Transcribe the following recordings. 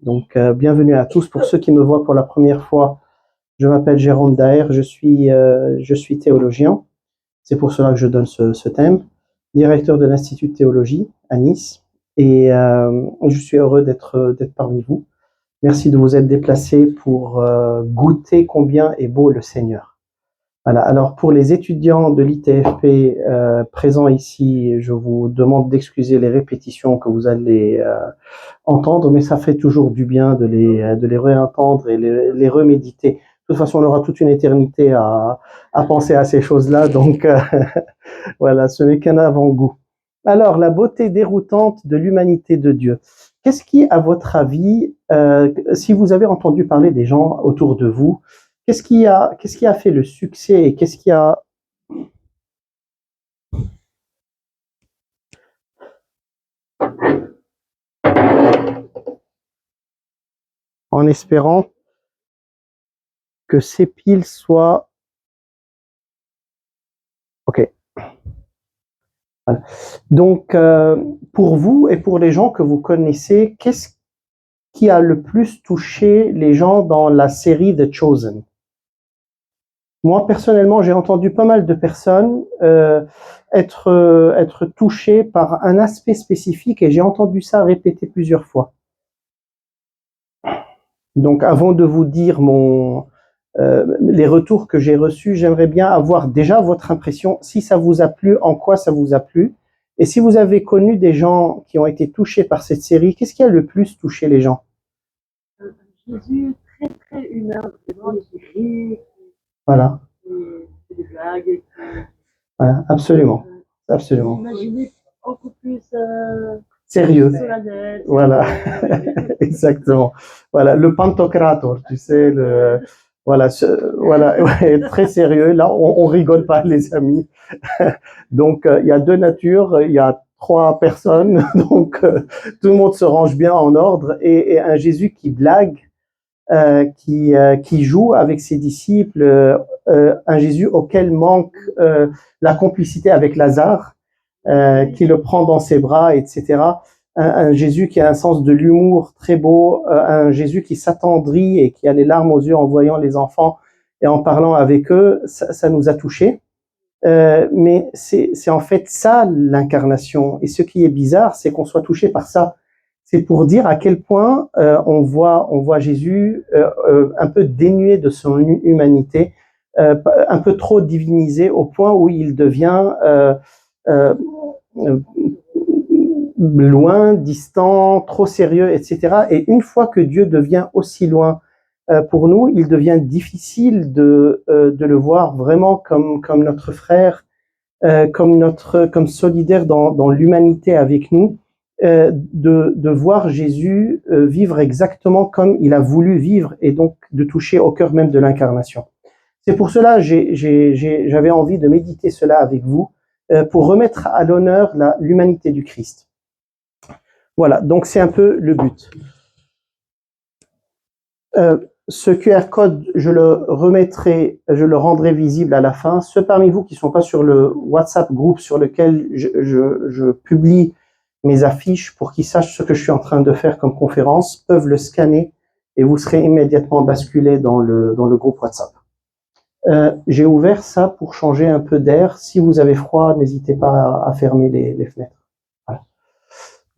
Donc, bienvenue à tous. Pour ceux qui me voient pour la première fois, je m'appelle Jérôme Daher, je suis théologien. C'est pour cela que je donne ce thème. Directeur de l'Institut de théologie à Nice. Et je suis heureux d'être parmi vous. Merci de vous être déplacés pour goûter combien est beau le Seigneur. Voilà. Alors, pour les étudiants de l'ITFP présents ici, je vous demande d'excuser les répétitions que vous allez entendre, mais ça fait toujours du bien de les réentendre et les reméditer. De toute façon, on aura toute une éternité à penser à ces choses-là, donc voilà, ce n'est qu'un avant-goût. Alors, la beauté déroutante de l'humanité de Dieu. Qu'est-ce qui, à votre avis, si vous avez entendu parler des gens autour de vous, qu'est-ce qui a fait le succès et qu'est-ce qui a... En espérant que ces piles soient... OK. Voilà. Donc, pour vous et pour les gens que vous connaissez, qu'est-ce qui a le plus touché les gens dans la série The Chosen? Moi, personnellement, j'ai entendu pas mal de personnes être touchées par un aspect spécifique et j'ai entendu ça répéter plusieurs fois. Donc, avant de vous dire les retours que j'ai reçus, j'aimerais bien avoir déjà votre impression, si ça vous a plu, en quoi ça vous a plu. Et si vous avez connu des gens qui ont été touchés par cette série, qu'est-ce qui a le plus touché les gens? Jésus, très très humain, vraiment, il rit, voilà. C'est des blagues. Voilà, absolument. Absolument. Imaginez beaucoup plus sérieux. solennel. Voilà, exactement. Voilà, le Pantocrator, tu sais, voilà, voilà, ouais, très sérieux. Là, on rigole pas, les amis. Donc, il y a deux natures, il y a trois personnes, donc tout le monde se range bien en ordre. Et un Jésus qui blague, qui joue avec ses disciples, un Jésus auquel manque la complicité avec Lazare, qui le prend dans ses bras, etc. Un Jésus qui a un sens de l'humour très beau, un Jésus qui s'attendrit et qui a les larmes aux yeux en voyant les enfants et en parlant avec eux, ça nous a touchés. Mais c'est en fait ça l'incarnation. Et ce qui est bizarre, c'est qu'on soit touché par ça. C'est pour dire à quel point on voit Jésus un peu dénué de son humanité, un peu trop divinisé au point où il devient loin, distant, trop sérieux, etc. Et une fois que Dieu devient aussi loin pour nous, il devient difficile de le voir vraiment comme notre frère, comme solidaire dans l'humanité avec nous, de voir Jésus vivre exactement comme il a voulu vivre et donc de toucher au cœur même de l'incarnation. C'est pour cela j'avais envie de méditer cela avec vous pour remettre à l'honneur l'humanité du Christ. Voilà, donc c'est un peu le but. Ce QR code, je le rendrai visible à la fin. Ceux parmi vous qui ne sont pas sur le WhatsApp groupe sur lequel je publie mes affiches pour qu'ils sachent ce que je suis en train de faire comme conférence, peuvent le scanner et vous serez immédiatement basculé dans le groupe WhatsApp. J'ai ouvert ça pour changer un peu d'air. Si vous avez froid, n'hésitez pas à fermer les fenêtres. Voilà.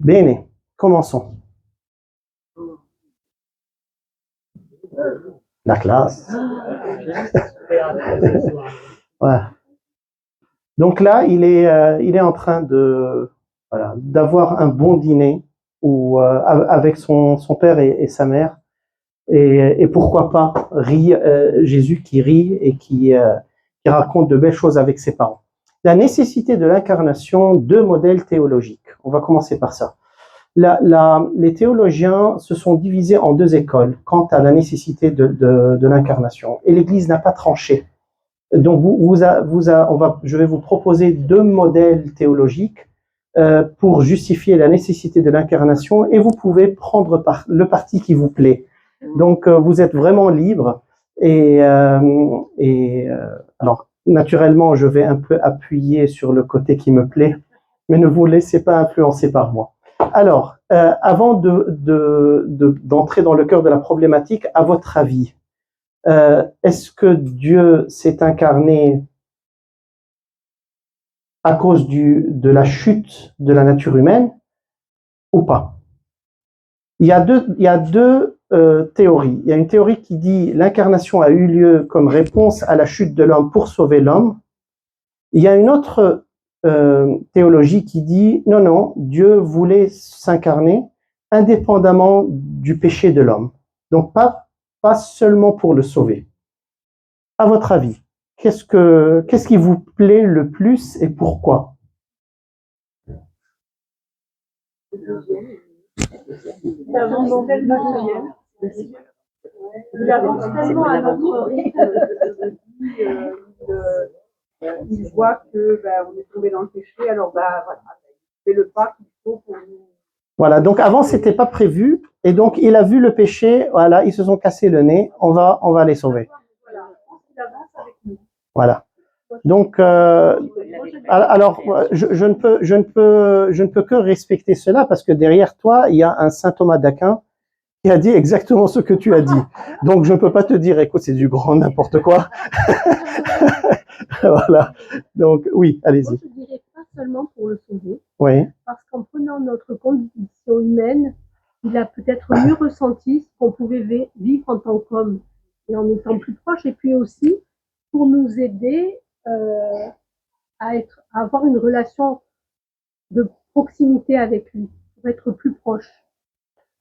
Bene, commençons. La classe. Voilà. Donc là, il est en train d'avoir un bon dîner avec son père et sa mère. Et pourquoi pas Jésus qui rit et qui raconte de belles choses avec ses parents. La nécessité de l'incarnation, deux modèles théologiques. On va commencer par ça. Les théologiens se sont divisés en deux écoles quant à la nécessité de l'incarnation. Et l'Église n'a pas tranché. Donc, je vais vous proposer deux modèles théologiques pour justifier la nécessité de l'incarnation et vous pouvez prendre le parti qui vous plaît. Donc, vous êtes vraiment libre alors, naturellement, je vais un peu appuyer sur le côté qui me plaît, mais ne vous laissez pas influencer par moi. Alors, avant d'entrer dans le cœur de la problématique, à votre avis, est-ce que Dieu s'est incarné à cause de la chute de la nature humaine ou pas? Il y a deux théories. Il y a une théorie qui dit l'incarnation a eu lieu comme réponse à la chute de l'homme pour sauver l'homme. Il y a une autre théologie qui dit non, non, Dieu voulait s'incarner indépendamment du péché de l'homme. Donc pas seulement pour le sauver. À votre avis, qu'est-ce qui vous plaît le plus et pourquoi? Il avance tellement à notre rythme, il voit que on est tombé dans le péché, alors voilà, c'est le pas qu'il faut pour nous. Voilà, donc avant c'était pas prévu et donc il a vu le péché, voilà, ils se sont cassés le nez, on va les sauver. Voilà, il avance avec nous. Voilà. Donc alors je ne peux que respecter cela parce que derrière toi, il y a un saint Thomas d'Aquin qui a dit exactement ce que tu as dit. Donc je ne peux pas te dire écoute, c'est du grand n'importe quoi. Voilà. Donc oui, allez-y. Moi, je dirais pas seulement pour le sauver, Oui. parce qu'en prenant notre condition humaine, il a peut-être mieux ressenti ce qu'on pouvait vivre en tant qu'homme et en étant plus proche, et puis aussi pour nous aider à avoir une relation de proximité avec lui, pour être plus proche.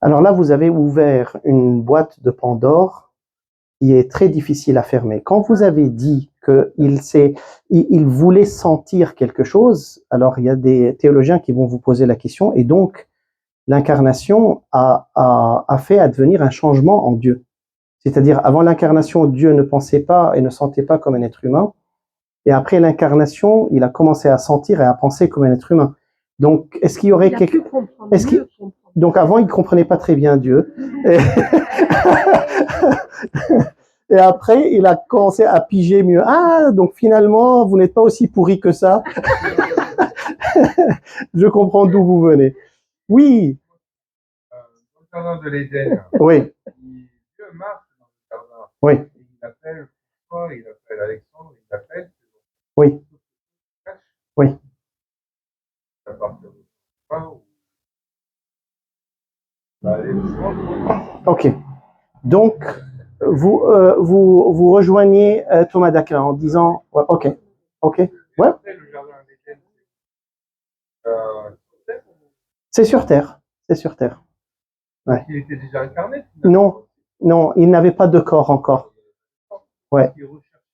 Alors là, vous avez ouvert une boîte de Pandore qui est très difficile à fermer. Quand vous avez dit qu'il voulait sentir quelque chose, alors il y a des théologiens qui vont vous poser la question, et donc l'incarnation a fait advenir un changement en Dieu. C'est-à-dire, avant l'incarnation, Dieu ne pensait pas et ne sentait pas comme un être humain, et après l'incarnation, il a commencé à sentir et à penser comme un être humain. Donc, est-ce qu'il y aurait quelque... Donc avant, il ne comprenait pas très bien Dieu. Et après, il a commencé à piger mieux. Ah, donc finalement, vous n'êtes pas aussi pourri que ça. Je comprends d'où vous venez. Oui. Dans le jardin de l'Éden. Oui. Dieu marche dans le jardin. Oui. Il appelle François, il appelle Alexandre, il appelle. Oui. Oui. À partir de ça, ok. Donc, vous rejoignez Thomas d'Aquin en disant, ouais, ok, ouais. C'est sur Terre, c'est sur Terre. Ouais. Il était déjà incarné. Non, il n'avait pas de corps encore. Ouais.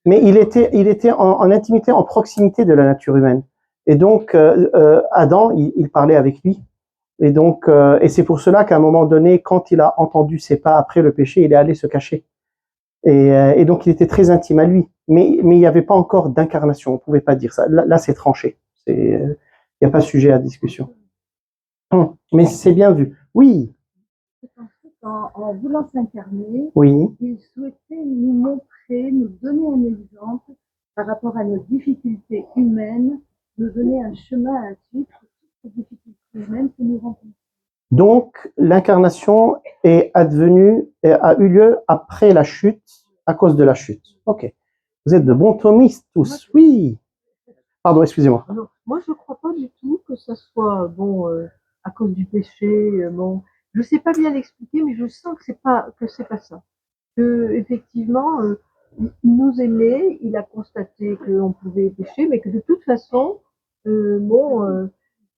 Mais il était en intimité, en proximité de la nature humaine. Et donc, Adam, il parlait avec lui. Et donc, et c'est pour cela qu'à un moment donné, quand il a entendu ses pas après le péché, il est allé se cacher. Et donc, il était très intime à lui. Mais il n'y avait pas encore d'incarnation. On ne pouvait pas dire ça. Là c'est tranché. Il n'y a pas sujet à discussion. Mais c'est bien vu. Oui. En voulant s'incarner, oui. Il souhaitait nous montrer, nous donner un exemple par rapport à nos difficultés humaines, nous donner un chemin à suivre pour toutes ces difficultés humaines que nous rencontrons. Donc, l'incarnation a eu lieu après la chute, à cause de la chute. Ok. Vous êtes de bons thomistes tous. Oui. Pardon, excusez-moi. Moi, je ne crois pas du tout que ça soit à cause du péché. Je ne sais pas bien l'expliquer, mais je sens que c'est pas ça. Que effectivement, il nous aimait, il a constaté qu'on pouvait pécher, mais que de toute façon, il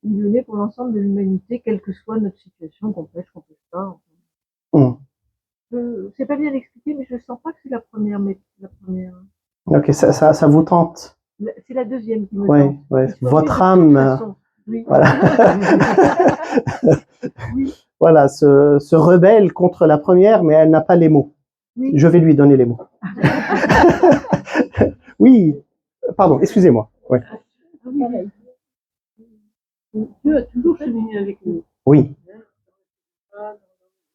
venait pour l'ensemble de l'humanité, quelle que soit notre situation, qu'on pêche pas. Je sais pas bien l'expliquer, mais je sens pas que c'est la première. Ok, ça vous tente. C'est la deuxième qui me tente. Ouais. Votre âme. Oui. Voilà. Oui. Voilà, se rebelle contre la première, mais elle n'a pas les mots. Oui. Je vais lui donner les mots. Oui. Pardon, excusez-moi. Ouais. Dieu a toujours cheminé avec nous. Oui.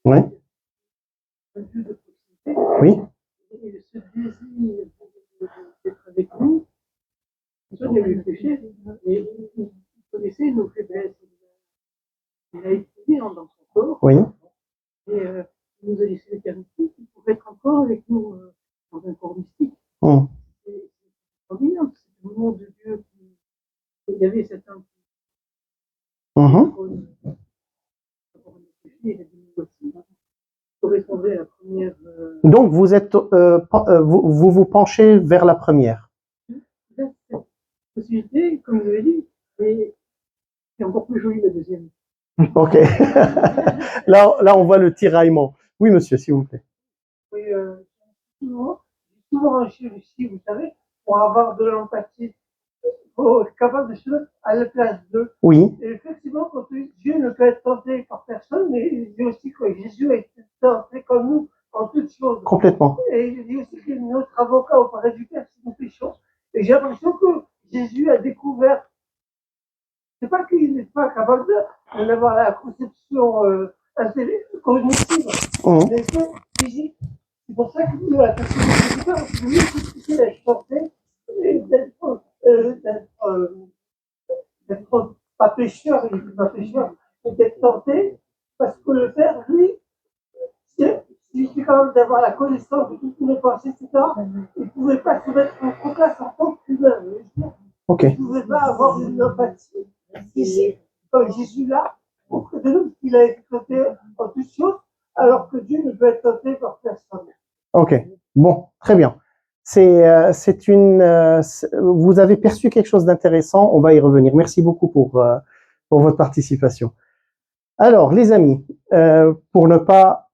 Oui. Oui. Et ce désir d'être avec nous, on avait le péché, mais il connaissait nos faiblesses. Il a été Oui. Et il nous a laissé l'éternité pour être encore avec nous dans un corps mystique. Hum. C'est extraordinaire, c'est le nom de Dieu qui. Il y avait cet homme Mhm. qui correspondait à la première. Donc, vous êtes, vous vous penchez vers la première. Cette possibilité, comme je l'ai dit, et c'est encore plus joli la deuxième. Ok. Là, on voit le tiraillement. Oui, monsieur, s'il vous plaît. Oui, souvent ici, vous savez, pour avoir de l'empathie, il faut être capable de se mettre à la place d'eux. Oui, Et effectivement, quand Dieu ne peut être tenté par personne, mais il dit aussi que Jésus a été tenté comme nous en toutes choses. complètement. Et il dit aussi qu'il est notre avocat auprès du Père si nous péchons. Et j'ai l'impression que Jésus a découvert, c'est pas qu'il n'est pas capable d'avoir la conception cognitive, Mhm. mais que physique. C'est pour ça qu'il a été concepteur, parce que lui, il peut expliquer la chanter et d'être pas pécheur, il n'est pas pécheur, mais d'être tenté, parce que le Père, lui, c'est quand même d'avoir la connaissance de toutes nos pensées, etc. Il ne pouvait pas se mettre en place en tant qu'humain. Ok. Il ne pouvait pas avoir une empathie ici, comme Jésus là, auprès de nous, qu'il a été tenté en toutes choses, alors que Dieu ne peut être tenté par personne. Ok. Bon, très bien. Vous avez perçu quelque chose d'intéressant. On va y revenir. Merci beaucoup pour votre participation. Alors, les amis, pour ne pas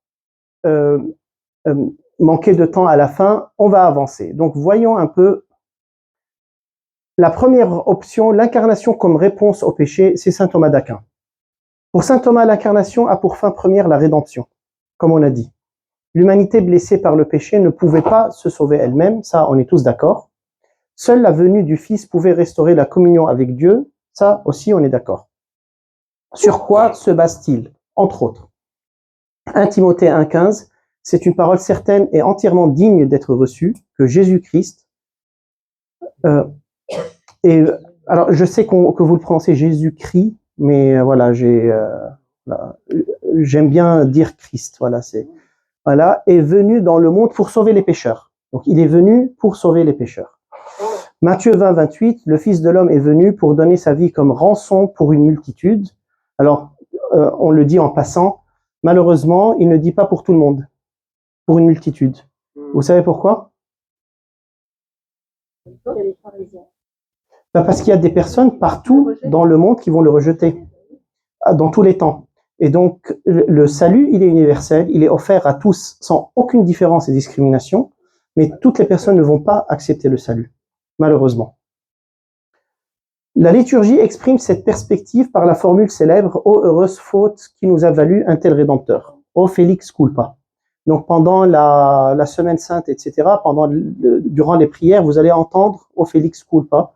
manquer de temps à la fin, on va avancer. Donc, voyons un peu. La première option, l'incarnation comme réponse au péché, c'est saint Thomas d'Aquin. Pour saint Thomas, l'incarnation a pour fin première la rédemption, comme on a dit. L'humanité blessée par le péché ne pouvait pas se sauver elle-même, ça on est tous d'accord. Seule la venue du Fils pouvait restaurer la communion avec Dieu, ça aussi on est d'accord. Sur quoi se base-t-il? Entre autres, 1 Timothée 1,15, c'est une parole certaine et entièrement digne d'être reçue, que Jésus-Christ, alors je sais que vous le prononcez Jésus-Christ, mais voilà, j'aime bien dire Christ, voilà, est venu dans le monde pour sauver les pécheurs. Donc il est venu pour sauver les pécheurs. Matthieu 20, 28, le Fils de l'homme est venu pour donner sa vie comme rançon pour une multitude. Alors, on le dit en passant, malheureusement, il ne dit pas pour tout le monde, pour une multitude. Vous savez pourquoi? Parce qu'il y a des personnes partout dans le monde qui vont le rejeter, dans tous les temps. Et donc, le salut, il est universel, il est offert à tous sans aucune différence et discrimination, mais toutes les personnes ne vont pas accepter le salut, malheureusement. La liturgie exprime cette perspective par la formule célèbre « Ô heureuse faute qui nous a valu un tel rédempteur, ô Félix culpa ». Donc, pendant la semaine sainte, etc., durant les prières, vous allez entendre « Ô Félix culpa ».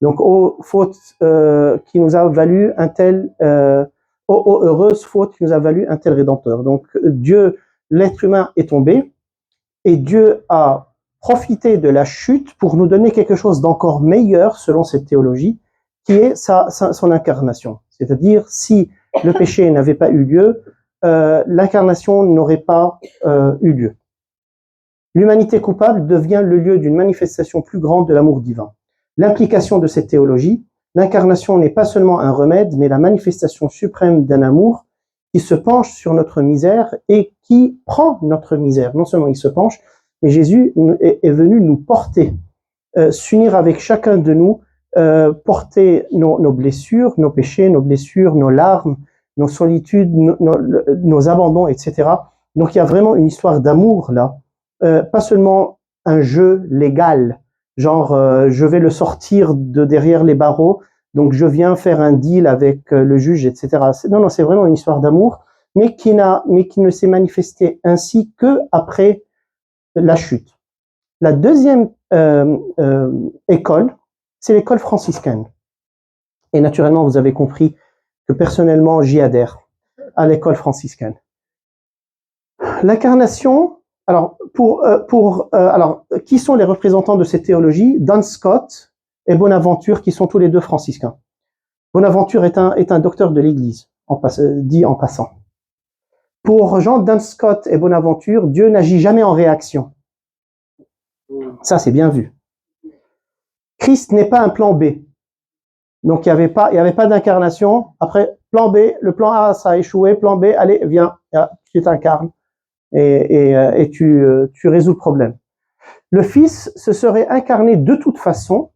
Donc, ô faute qui nous a valu un tel... ô heureuse faute qui nous a valu un tel rédempteur. Donc, l'être humain est tombé, et Dieu a profité de la chute pour nous donner quelque chose d'encore meilleur, selon cette théologie, qui est son incarnation. C'est-à-dire, si le péché n'avait pas eu lieu, l'incarnation n'aurait pas eu lieu. L'humanité coupable devient le lieu d'une manifestation plus grande de l'amour divin. L'implication de cette théologie, l'incarnation n'est pas seulement un remède, mais la manifestation suprême d'un amour qui se penche sur notre misère et qui prend notre misère. Non seulement il se penche, mais Jésus est venu nous porter, s'unir avec chacun de nous, porter nos blessures, nos péchés, nos blessures, nos larmes, nos solitudes, nos abandons, etc. Donc il y a vraiment une histoire d'amour là, pas seulement un jeu légal, genre je vais le sortir de derrière les barreaux, donc je viens faire un deal avec le juge, etc. Non, c'est vraiment une histoire d'amour, mais qui ne s'est manifestée ainsi que après la chute. La deuxième école, c'est l'école franciscaine. Et naturellement, vous avez compris que personnellement, j'y adhère à l'école franciscaine. L'incarnation, alors, alors, qui sont les représentants de cette théologie? Duns Scott et Bonaventure, qui sont tous les deux franciscains. Bonaventure est un docteur de l'Église, dit en passant. Pour Jean Duns Scott et Bonaventure, Dieu n'agit jamais en réaction. Ça, c'est bien vu. Christ n'est pas un plan B. Donc, il n'y avait pas d'incarnation. Après, plan B, le plan A, ça a échoué. Plan B, allez, viens, tu t'incarnes et tu résous le problème. Le Fils se serait incarné de toute façon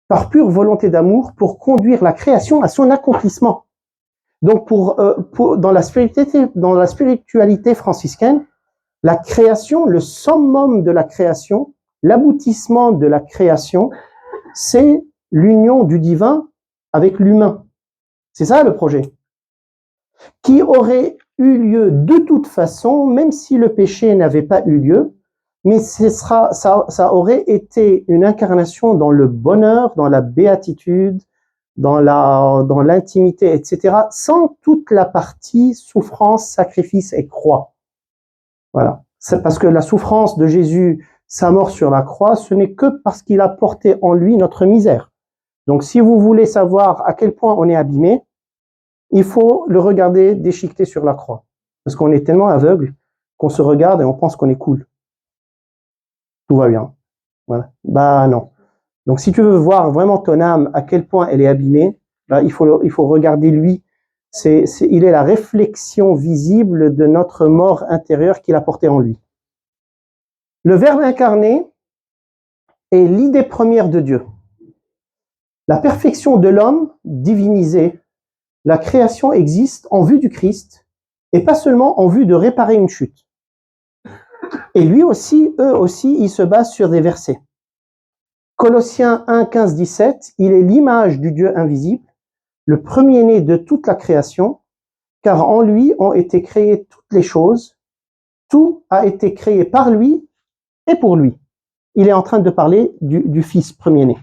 par pure volonté d'amour pour conduire la création à son accomplissement. Donc, dans la spiritualité franciscaine, la création, le summum de la création, l'aboutissement de la création, c'est l'union du divin avec l'humain. C'est ça le projet. Qui aurait eu lieu de toute façon, même si le péché n'avait pas eu lieu, mais ça aurait été une incarnation dans le bonheur, dans la béatitude, dans l'intimité, etc., sans toute la partie souffrance, sacrifice et croix. Voilà. C'est parce que la souffrance de Jésus, sa mort sur la croix, ce n'est que parce qu'il a porté en lui notre misère. Donc, si vous voulez savoir à quel point on est abîmé, il faut le regarder déchiqueté sur la croix. Parce qu'on est tellement aveugle qu'on se regarde et on pense qu'on est cool. Tout va bien. Voilà. Bah non. Donc, si tu veux voir vraiment ton âme, à quel point elle est abîmée, bah, il faut regarder lui. Il est la réflexion visible de notre mort intérieure qu'il a portée en lui. Le Verbe incarné est l'idée première de Dieu. La perfection de l'homme divinisé, la création existe en vue du Christ et pas seulement en vue de réparer une chute. Et lui aussi, eux aussi, ils se basent sur des versets. Colossiens 1, 15, 17, il est l'image du Dieu invisible, le premier-né de toute la création, car en lui ont été créées toutes les choses, tout a été créé par lui et pour lui. Il est en train de parler du Fils premier-né.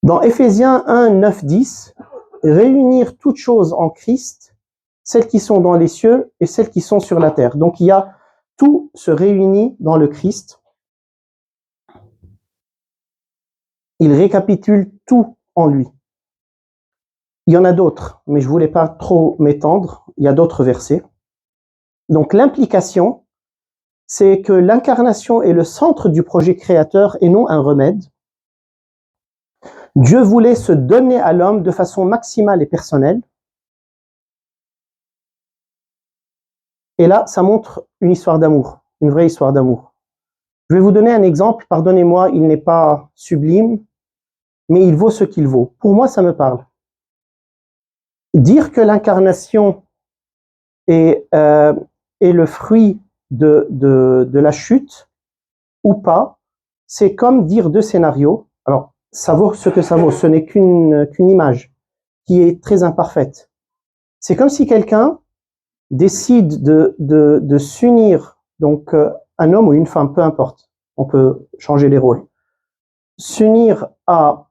Dans Éphésiens 1, 9, 10, réunir toutes choses en Christ, celles qui sont dans les cieux et celles qui sont sur la terre. Donc il y a tout se réunit dans le Christ. Il récapitule tout en lui. Il y en a d'autres, mais je voulais pas trop m'étendre. Il y a d'autres versets. Donc l'implication, c'est que l'incarnation est le centre du projet créateur et non un remède. Dieu voulait se donner à l'homme de façon maximale et personnelle. Et là, ça montre une histoire d'amour, une vraie histoire d'amour. Je vais vous donner un exemple, pardonnez-moi, il n'est pas sublime, mais il vaut ce qu'il vaut. Pour moi, ça me parle. Dire que l'incarnation est le fruit de la chute ou pas, c'est comme dire deux scénarios. Alors, ça vaut ce que ça vaut, ce n'est qu'une image qui est très imparfaite. C'est comme si quelqu'un décide de s'unir, donc un homme ou une femme, peu importe, on peut changer les rôles, s'unir à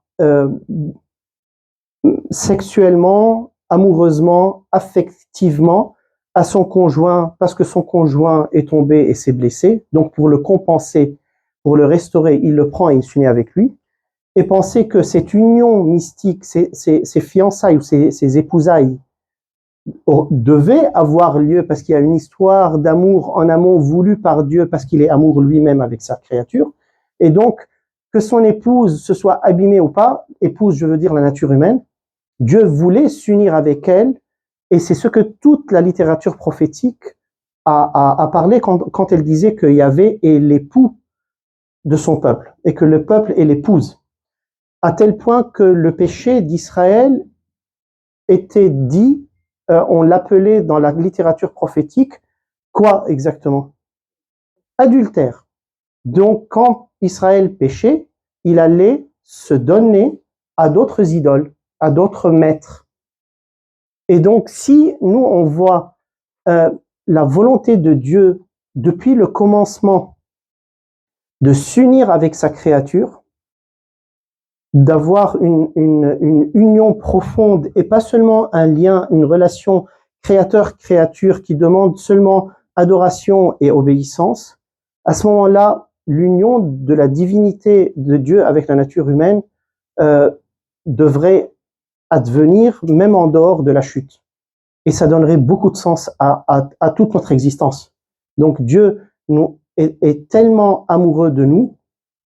sexuellement, amoureusement, affectivement à son conjoint parce que son conjoint est tombé et s'est blessé, donc pour le compenser, pour le restaurer, il le prend et il s'unit avec lui, et penser que cette union mystique, ces fiançailles ou ces épousailles devait avoir lieu parce qu'il y a une histoire d'amour en amont voulue par Dieu parce qu'il est amour lui-même avec sa créature, et donc que son épouse se soit abîmée ou pas, épouse je veux dire la nature humaine, Dieu voulait s'unir avec elle, et c'est ce que toute la littérature prophétique a parlé quand elle disait que Yahvé est l'époux de son peuple, et que le peuple est l'épouse, à tel point que le péché d'Israël était dit, on l'appelait dans la littérature prophétique, quoi exactement? Adultère. Donc quand Israël péchait, il allait se donner à d'autres idoles, à d'autres maîtres. Et donc, si nous, on voit la volonté de Dieu depuis le commencement de s'unir avec sa créature, d'avoir une union profonde et pas seulement un lien, une relation créateur-créature qui demande seulement adoration et obéissance, à ce moment-là, l'union de la divinité de Dieu avec la nature humaine devrait advenir même en dehors de la chute. et ça donnerait beaucoup de sens à toute notre existence. Donc Dieu est tellement amoureux de nous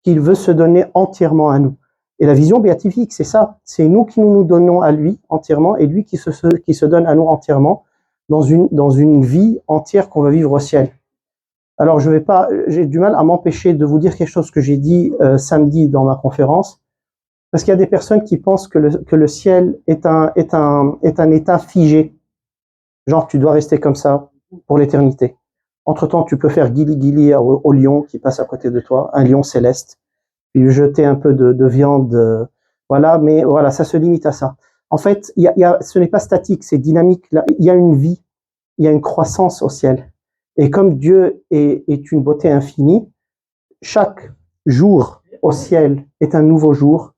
qu'il veut se donner entièrement à nous. Et la vision béatifique, c'est ça. C'est nous qui nous donnons à lui entièrement et lui qui se donne à nous entièrement dans une vie entière qu'on va vivre au ciel. Alors, j'ai du mal à m'empêcher de vous dire quelque chose que j'ai dit samedi dans ma conférence, parce qu'il y a des personnes qui pensent que le ciel est un état figé. Genre, tu dois rester comme ça pour l'éternité. Entre-temps, tu peux faire guili-guili au lion qui passe à côté de toi, un lion céleste, puis jeter un peu de viande, voilà, mais voilà, ça se limite à ça. En fait, ce n'est pas statique, c'est dynamique. Il y a une vie, il y a une croissance au ciel. Et comme Dieu est une beauté infinie, chaque jour au ciel est un nouveau jour.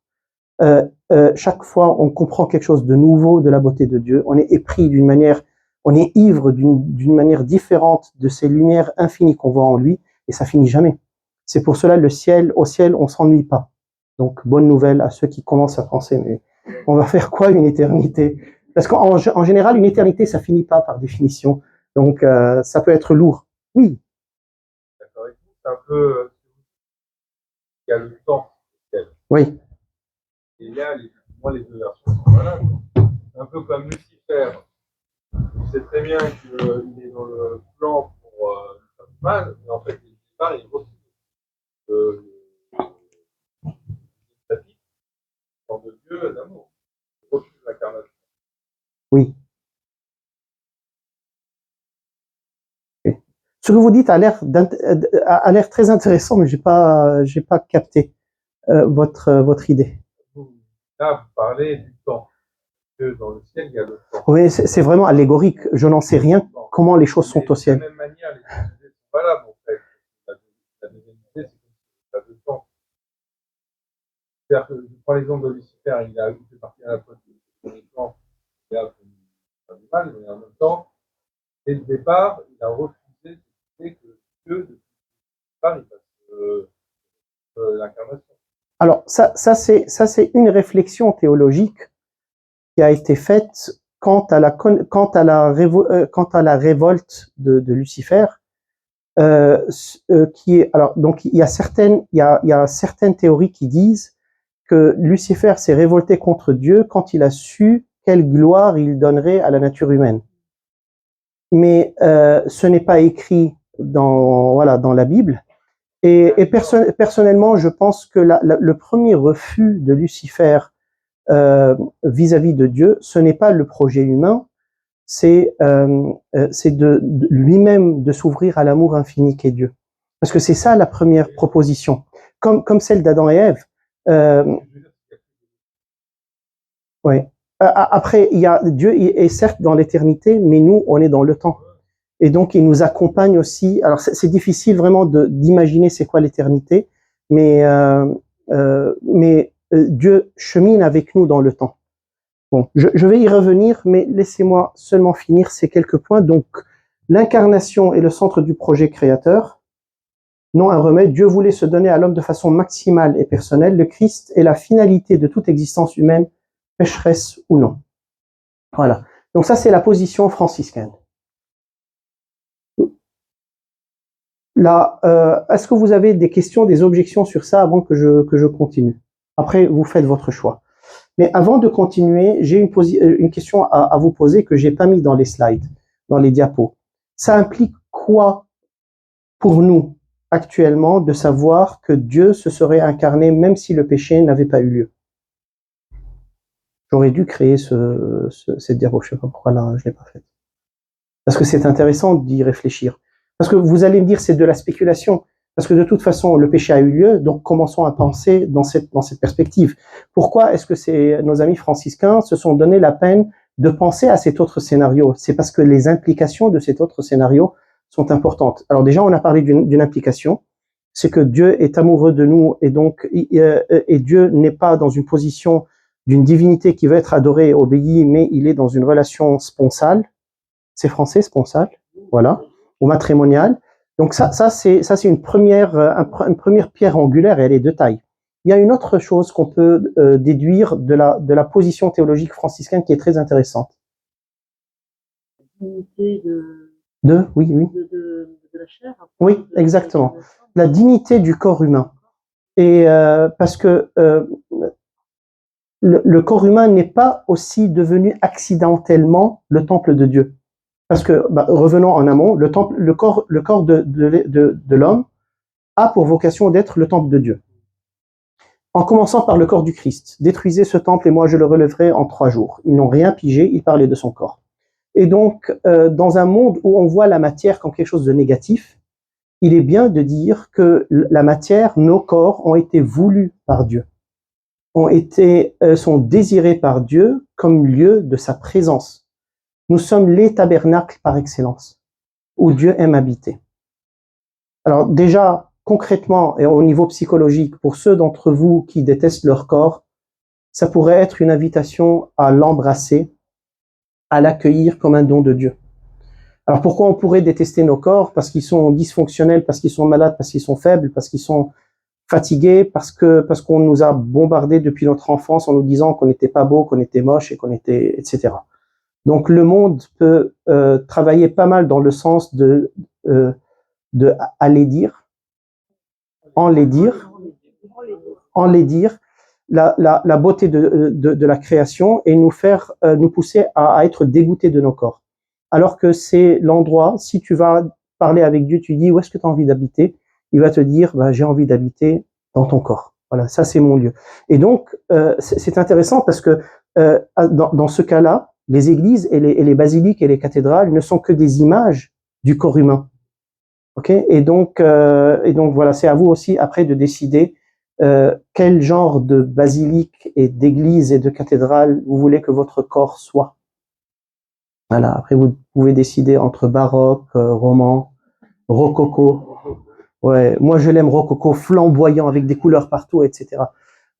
Chaque fois, on comprend quelque chose de nouveau de la beauté de Dieu. On est épris d'une manière, on est ivre d'une manière différente de ces lumières infinies qu'on voit en lui, et ça finit jamais. C'est pour cela au ciel, on s'ennuie pas. Donc, bonne nouvelle à ceux qui commencent à penser, mais on va faire quoi une éternité? Parce qu'en général, une éternité, ça finit pas par définition. Donc, ça peut être lourd. Oui. D'accord. C'est un peu, il y a le temps. Oui. Et il y a les deux versions sont valables. C'est un peu comme Lucifer. On sait très bien qu'il est dans le plan pour faire du mal, mais en fait, dès le départ, il refuse le chapitre de Dieu d'amour. Il refuse l'incarnation. Oui. Ce que vous dites a l'air très intéressant, mais j'ai pas capté votre idée. Là, vous parlez du temps. Que dans le ciel, il y a le temps. Oui, c'est vraiment allégorique. Je n'en sais rien comment les choses sont au ciel. De la même manière, les deux idées sont valables, en fait. La deuxième idée, c'est qu'il y a deux temps. C'est-à-dire que je prends l'exemple de Lucifer, il fait partie à la fois du premier temps, et là, c'est du mal, mais en même temps, dès le départ, il a refusé l'idée que Dieu, depuis le départ, il fasse l'incarnation. Alors, ça c'est une réflexion théologique qui a été faite quant à la révolte de Lucifer, qui est, alors, donc, il y a certaines théories qui disent que Lucifer s'est révolté contre Dieu quand il a su quelle gloire il donnerait à la nature humaine. Mais ce n'est pas écrit dans la Bible. Et personnellement, je pense que le premier refus de Lucifer vis-à-vis de Dieu, ce n'est pas le projet humain, c'est de lui-même de s'ouvrir à l'amour infini qu'est Dieu. Parce que c'est ça la première proposition, comme celle d'Adam et Ève. Ouais. Après, Dieu est certes dans l'éternité, mais nous, on est dans le temps. Et donc, il nous accompagne aussi. Alors, c'est difficile vraiment d'imaginer c'est quoi l'éternité, mais Dieu chemine avec nous dans le temps. Bon, je vais y revenir, mais laissez-moi seulement finir ces quelques points. Donc, l'incarnation est le centre du projet créateur, non un remède. Dieu voulait se donner à l'homme de façon maximale et personnelle. Le Christ est la finalité de toute existence humaine, pécheresse ou non. Voilà. Donc ça, c'est la position franciscaine. Là, est-ce que vous avez des questions, des objections sur ça avant que je continue? Après, vous faites votre choix. Mais avant de continuer, j'ai une question à vous poser que j'ai pas mis dans les slides, dans les diapos. Ça implique quoi pour nous actuellement de savoir que Dieu se serait incarné même si le péché n'avait pas eu lieu? J'aurais dû créer cette diapo, je sais pas pourquoi là je l'ai pas faite. Parce que c'est intéressant d'y réfléchir. Parce que vous allez me dire c'est de la spéculation. Parce que de toute façon, le péché a eu lieu, donc commençons à penser dans cette perspective. Pourquoi est-ce que nos amis franciscains se sont donné la peine de penser à cet autre scénario? C'est parce que les implications de cet autre scénario sont importantes. Alors déjà, on a parlé d'une implication, c'est que Dieu est amoureux de nous et donc et Dieu n'est pas dans une position d'une divinité qui veut être adorée et obéie, mais il est dans une relation sponsale. C'est français, sponsale, voilà, ou matrimoniale. Donc ça c'est une première pierre angulaire et elle est de taille. Il y a une autre chose qu'on peut déduire de la position théologique franciscaine qui est très intéressante. dignité de Oui, oui. de la chair. Oui, exactement. La dignité du corps humain. Et parce que le corps humain n'est pas aussi devenu accidentellement le temple de Dieu. Parce que, revenons en amont, le corps de l'homme a pour vocation d'être le temple de Dieu. En commençant par le corps du Christ. Détruisez ce temple et moi je le relèverai en 3 jours. Ils n'ont rien pigé, ils parlaient de son corps. Et donc, dans un monde où on voit la matière comme quelque chose de négatif, il est bien de dire que la matière, nos corps, ont été voulus par Dieu, sont désirés par Dieu comme lieu de sa présence. Nous sommes les tabernacles par excellence, où Dieu aime habiter. Alors déjà, concrètement et au niveau psychologique, pour ceux d'entre vous qui détestent leur corps, ça pourrait être une invitation à l'embrasser, à l'accueillir comme un don de Dieu. Alors pourquoi on pourrait détester nos corps? Parce qu'ils sont dysfonctionnels, parce qu'ils sont malades, parce qu'ils sont faibles, parce qu'ils sont fatigués, parce qu'on nous a bombardés depuis notre enfance en nous disant qu'on n'était pas beau, qu'on était moche et qu'on était, etc. Donc le monde peut travailler pas mal dans le sens de enlaidir la beauté de la création et nous pousser à être dégoûtés de nos corps. Alors que c'est l'endroit, si tu vas parler avec Dieu, tu dis où est-ce que tu as envie d'habiter, il va te dire j'ai envie d'habiter dans ton corps. Voilà, ça c'est mon lieu. Et donc c'est intéressant parce que dans ce cas-là, les églises et les basiliques et les cathédrales ne sont que des images du corps humain. Ok, et donc voilà, c'est à vous aussi après de décider quel genre de basilique et d'église et de cathédrale vous voulez que votre corps soit. Voilà, après vous pouvez décider entre baroque, roman, rococo. Ouais, moi je l'aime rococo, flamboyant avec des couleurs partout, etc.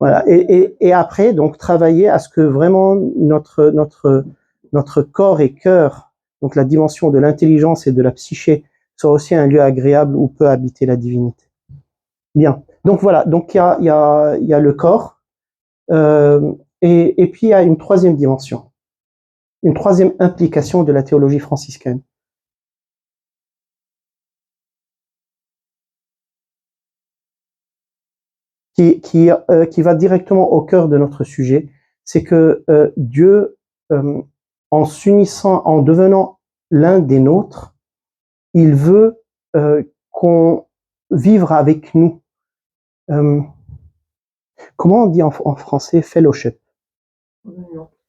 Voilà, et après donc travailler à ce que vraiment notre corps et cœur, donc la dimension de l'intelligence et de la psyché, soit aussi un lieu agréable où peut habiter la divinité. Bien. Donc voilà. Donc il y a le corps et puis il y a une troisième dimension, une troisième implication de la théologie franciscaine. Qui va directement au cœur de notre sujet, c'est que Dieu, en s'unissant, en devenant l'un des nôtres, il veut qu'on vive avec nous. Comment on dit en français fellowship?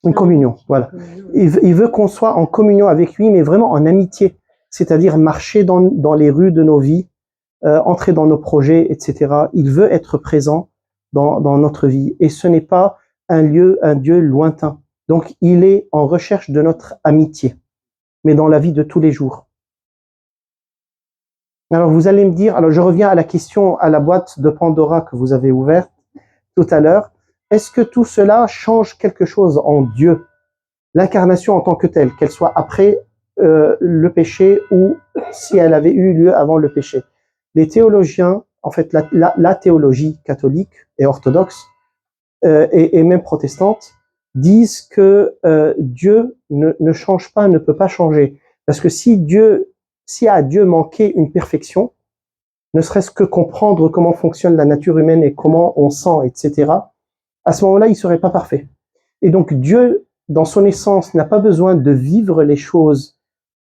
Une communion, voilà. Il veut qu'on soit en communion avec lui, mais vraiment en amitié, c'est-à-dire marcher dans les rues de nos vies, entrer dans nos projets, etc. Il veut être présent dans notre vie, et ce n'est pas un Dieu lointain. Donc il est en recherche de notre amitié, mais dans la vie de tous les jours. Alors vous allez me dire, alors je reviens à la question, à la boîte de Pandora que vous avez ouverte tout à l'heure. Est-ce que tout cela change quelque chose en Dieu, l'incarnation en tant que telle, qu'elle soit après le péché ou si elle avait eu lieu avant le péché? Les théologiens, en fait la théologie catholique et orthodoxe et même protestante, disent que Dieu ne change pas, ne peut pas changer. Parce que si à Dieu manquait une perfection, ne serait-ce que comprendre comment fonctionne la nature humaine et comment on sent, etc., à ce moment-là, il ne serait pas parfait. Et donc Dieu, dans son essence, n'a pas besoin de vivre les choses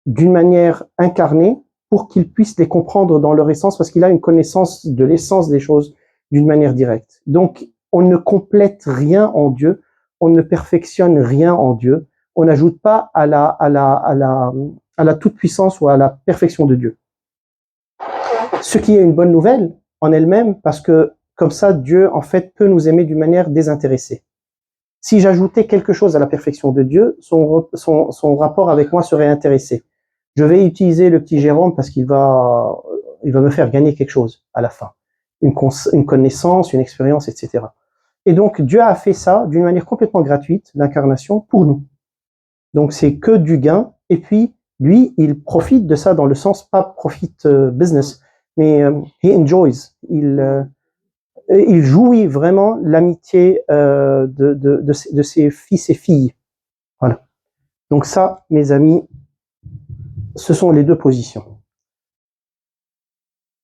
d'une manière incarnée pour qu'il puisse les comprendre dans leur essence, parce qu'il a une connaissance de l'essence des choses d'une manière directe. Donc, on ne complète rien en Dieu, on ne perfectionne rien en Dieu, on n'ajoute pas à la toute-puissance ou à la perfection de Dieu. Ce qui est une bonne nouvelle en elle-même, parce que comme ça, Dieu, en fait, peut nous aimer d'une manière désintéressée. Si j'ajoutais quelque chose à la perfection de Dieu, son rapport avec moi serait intéressé. Je vais utiliser le petit Jérôme parce qu'il va me faire gagner quelque chose à la fin. Une connaissance, une expérience, etc. Et donc, Dieu a fait ça d'une manière complètement gratuite, l'incarnation, pour nous. Donc, c'est que du gain. Et puis, lui, il profite de ça dans le sens, pas profite business, mais he enjoys. Il jouit vraiment l'amitié de ses fils et filles. Voilà. Donc ça, mes amis, ce sont les deux positions.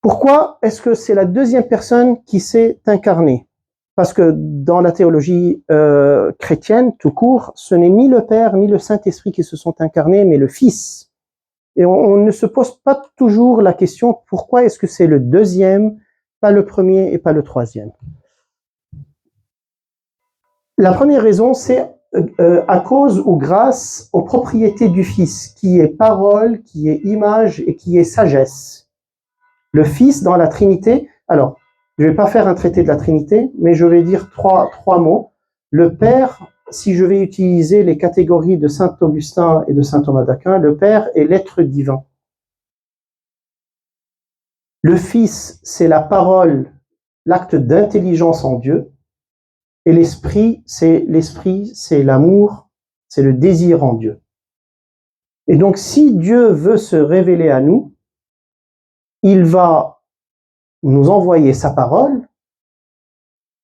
Pourquoi est-ce que c'est la deuxième personne qui s'est incarnée? Parce que dans la théologie chrétienne, tout court, ce n'est ni le Père ni le Saint-Esprit qui se sont incarnés, mais le Fils. Et on ne se pose pas toujours la question, pourquoi est-ce que c'est le deuxième, pas le premier et pas le troisième? La première raison, c'est à cause ou grâce aux propriétés du Fils, qui est parole, qui est image et qui est sagesse. Le Fils dans la Trinité, alors, je ne vais pas faire un traité de la Trinité, mais je vais dire trois mots. Le Père, si je vais utiliser les catégories de saint Augustin et de saint Thomas d'Aquin, le Père est l'être divin. Le Fils, c'est la parole, l'acte d'intelligence en Dieu. Et l'esprit, c'est l'amour, c'est le désir en Dieu. Et donc, si Dieu veut se révéler à nous, il va nous envoyer sa parole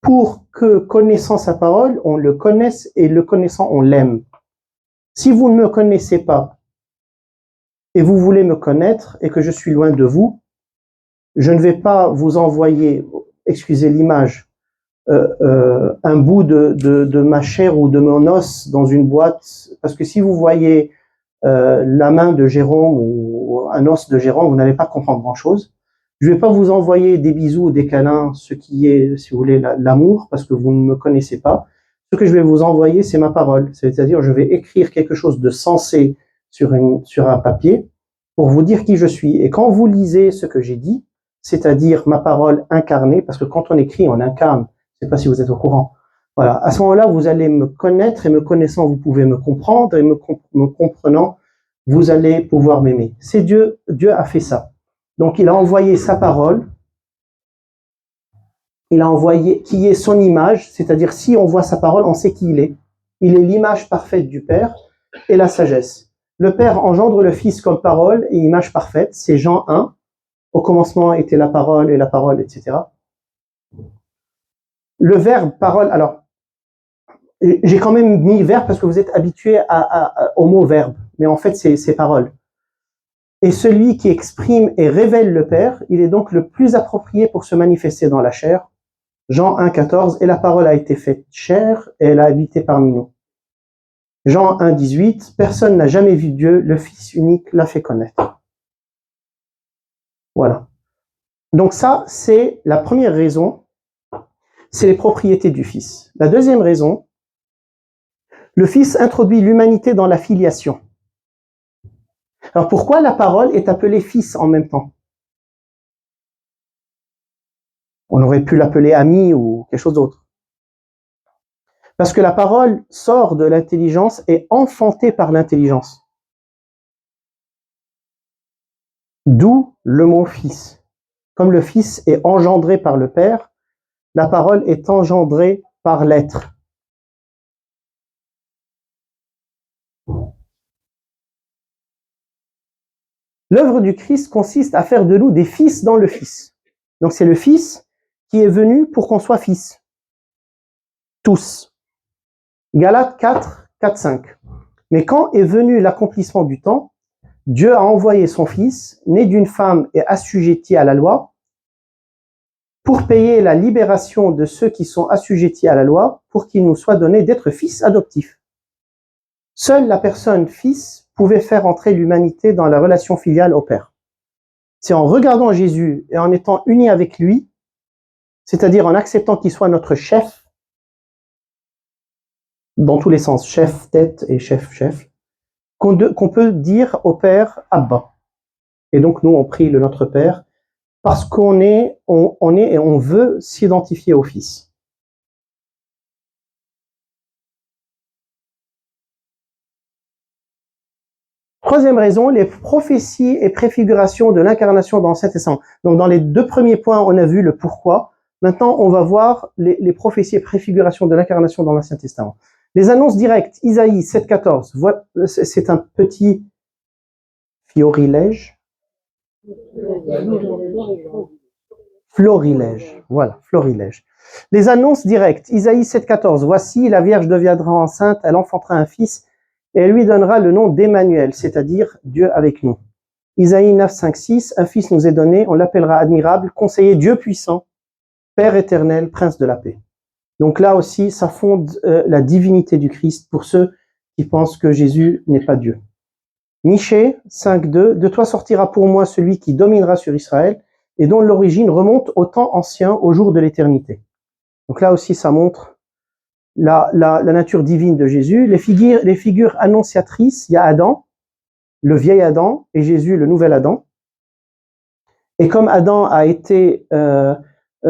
pour que, connaissant sa parole, on le connaisse et le connaissant, on l'aime. Si vous ne me connaissez pas et vous voulez me connaître et que je suis loin de vous, je ne vais pas vous envoyer, excusez l'image, un bout de ma chair ou de mon os dans une boîte, parce que si vous voyez la main de Jérôme ou un os de Jérôme, vous n'allez pas comprendre grand-chose. Je ne vais pas vous envoyer des bisous ou des câlins, ce qui est, si vous voulez, l'amour, parce que vous ne me connaissez pas. Ce que je vais vous envoyer, c'est ma parole. C'est-à-dire, je vais écrire quelque chose de sensé sur un papier pour vous dire qui je suis. Et quand vous lisez ce que j'ai dit, c'est-à-dire ma parole incarnée, parce que quand on écrit, on incarne. Je ne sais pas si vous êtes au courant. Voilà. À ce moment-là, vous allez me connaître et me connaissant, vous pouvez me comprendre et me comprenant, vous allez pouvoir m'aimer. C'est Dieu. Dieu a fait ça. Donc, il a envoyé sa parole. Il a envoyé qui est son image, c'est-à-dire si on voit sa parole, on sait qui il est. Il est l'image parfaite du Père et la sagesse. Le Père engendre le Fils comme parole et image parfaite. C'est Jean 1. Au commencement était la parole et la parole, etc. Le verbe parole, alors, j'ai quand même mis verbe parce que vous êtes habitués au mot verbe, mais en fait, c'est parole. Et celui qui exprime et révèle le Père, il est donc le plus approprié pour se manifester dans la chair. Jean 1, 14, et la parole a été faite chair et elle a habité parmi nous. Jean 1, 18, personne n'a jamais vu Dieu, le Fils unique l'a fait connaître. Voilà. Donc ça, c'est la première raison, c'est les propriétés du Fils. La deuxième raison, le Fils introduit l'humanité dans la filiation. Alors pourquoi la parole est appelée Fils en même temps? On aurait pu l'appeler ami ou quelque chose d'autre. Parce que la parole sort de l'intelligence et est enfantée par l'intelligence. D'où le mot Fils. Comme le Fils est engendré par le Père, la parole est engendrée par l'être. L'œuvre du Christ consiste à faire de nous des fils dans le Fils. Donc c'est le Fils qui est venu pour qu'on soit fils. Tous. Galates 4, 4, 5. Mais quand est venu l'accomplissement du temps, Dieu a envoyé son Fils, né d'une femme et assujetti à la loi, pour payer la libération de ceux qui sont assujettis à la loi, pour qu'il nous soit donné d'être fils adoptifs. Seule la personne Fils pouvait faire entrer l'humanité dans la relation filiale au Père. C'est en regardant Jésus et en étant unis avec lui, c'est-à-dire en acceptant qu'il soit notre chef, dans tous les sens, chef, tête et chef, qu'on peut dire au Père Abba. Et donc nous, on prie le Notre Père parce qu'on est et on veut s'identifier au Fils. Troisième raison, les prophéties et préfigurations de l'incarnation dans l'Ancien Testament. Donc dans les deux premiers points, on a vu le pourquoi. Maintenant, on va voir les prophéties et préfigurations de l'incarnation dans l'Ancien Testament. Les annonces directes, Isaïe 7,14, c'est un petit florilège. Voilà, florilège. Les annonces directes, Isaïe 7,14, voici, la Vierge deviendra enceinte, elle enfantera un fils, et elle lui donnera le nom d'Emmanuel, c'est-à-dire Dieu avec nous. Isaïe 9, 5, 6, un fils nous est donné, on l'appellera admirable, conseiller Dieu puissant, Père éternel, prince de la paix. Donc là aussi, ça fonde la divinité du Christ pour ceux qui pensent que Jésus n'est pas Dieu. Michée 5, 2, de toi sortira pour moi celui qui dominera sur Israël et dont l'origine remonte au temps ancien, au jour de l'éternité. Donc là aussi, ça montre la nature divine de Jésus. Les figures annonciatrices, il y a Adam, le vieil Adam, et Jésus, le nouvel Adam. Et comme Adam a été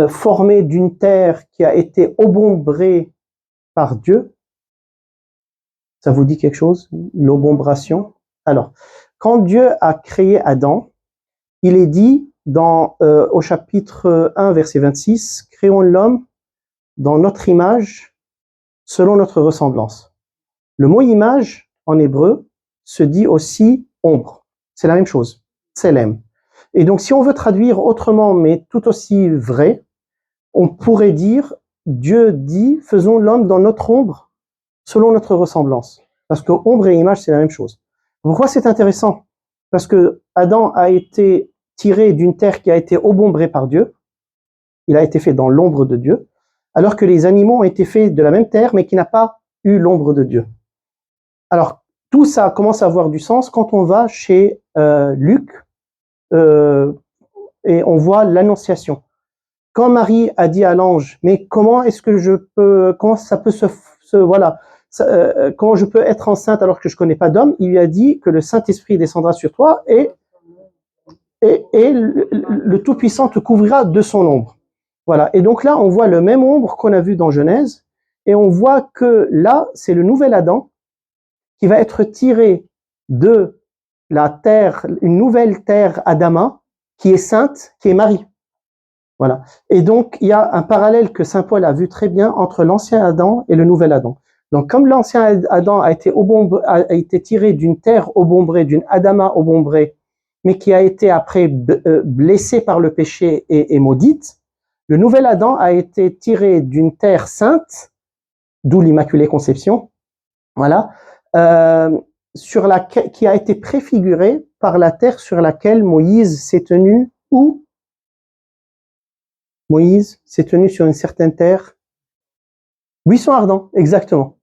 formé d'une terre qui a été obombrée par Dieu, ça vous dit quelque chose, l'obombration? Alors, quand Dieu a créé Adam, il est dit au chapitre 1, verset 26, « Créons l'homme dans notre image, selon notre ressemblance ». Le mot « image » en hébreu se dit aussi « ombre ». C'est la même chose, « tselem ». Et donc, si on veut traduire autrement, mais tout aussi vrai, on pourrait dire « Dieu dit, faisons l'homme dans notre ombre, selon notre ressemblance ». Parce que ombre et image, c'est la même chose. Pourquoi c'est intéressant? Parce que Adam a été tiré d'une terre qui a été obombrée par Dieu. Il a été fait dans l'ombre de Dieu, alors que les animaux ont été faits de la même terre, mais qui n'a pas eu l'ombre de Dieu. Alors, tout ça commence à avoir du sens quand on va chez Luc et on voit l'annonciation. Quand Marie a dit à l'ange, mais comment ça peut comment je peux être enceinte alors que je connais pas d'homme? Il lui a dit que le Saint-Esprit descendra sur toi et le Tout-Puissant te couvrira de son ombre. Voilà. Et donc là, on voit le même ombre qu'on a vu dans Genèse, et on voit que là, c'est le nouvel Adam qui va être tiré de la terre, une nouvelle terre Adama, qui est sainte, qui est Marie. Voilà. Et donc, il y a un parallèle que saint Paul a vu très bien entre l'ancien Adam et le nouvel Adam. Donc, comme l'ancien Adam a été tiré d'une terre obombrée, d'une Adama obombrée, mais qui a été après blessée par le péché et maudite, le nouvel Adam a été tiré d'une terre sainte, d'où l'Immaculée Conception, voilà, qui a été préfigurée par la terre sur laquelle Moïse s'est tenu, où Moïse s'est tenu sur une certaine terre, buisson ardent, exactement.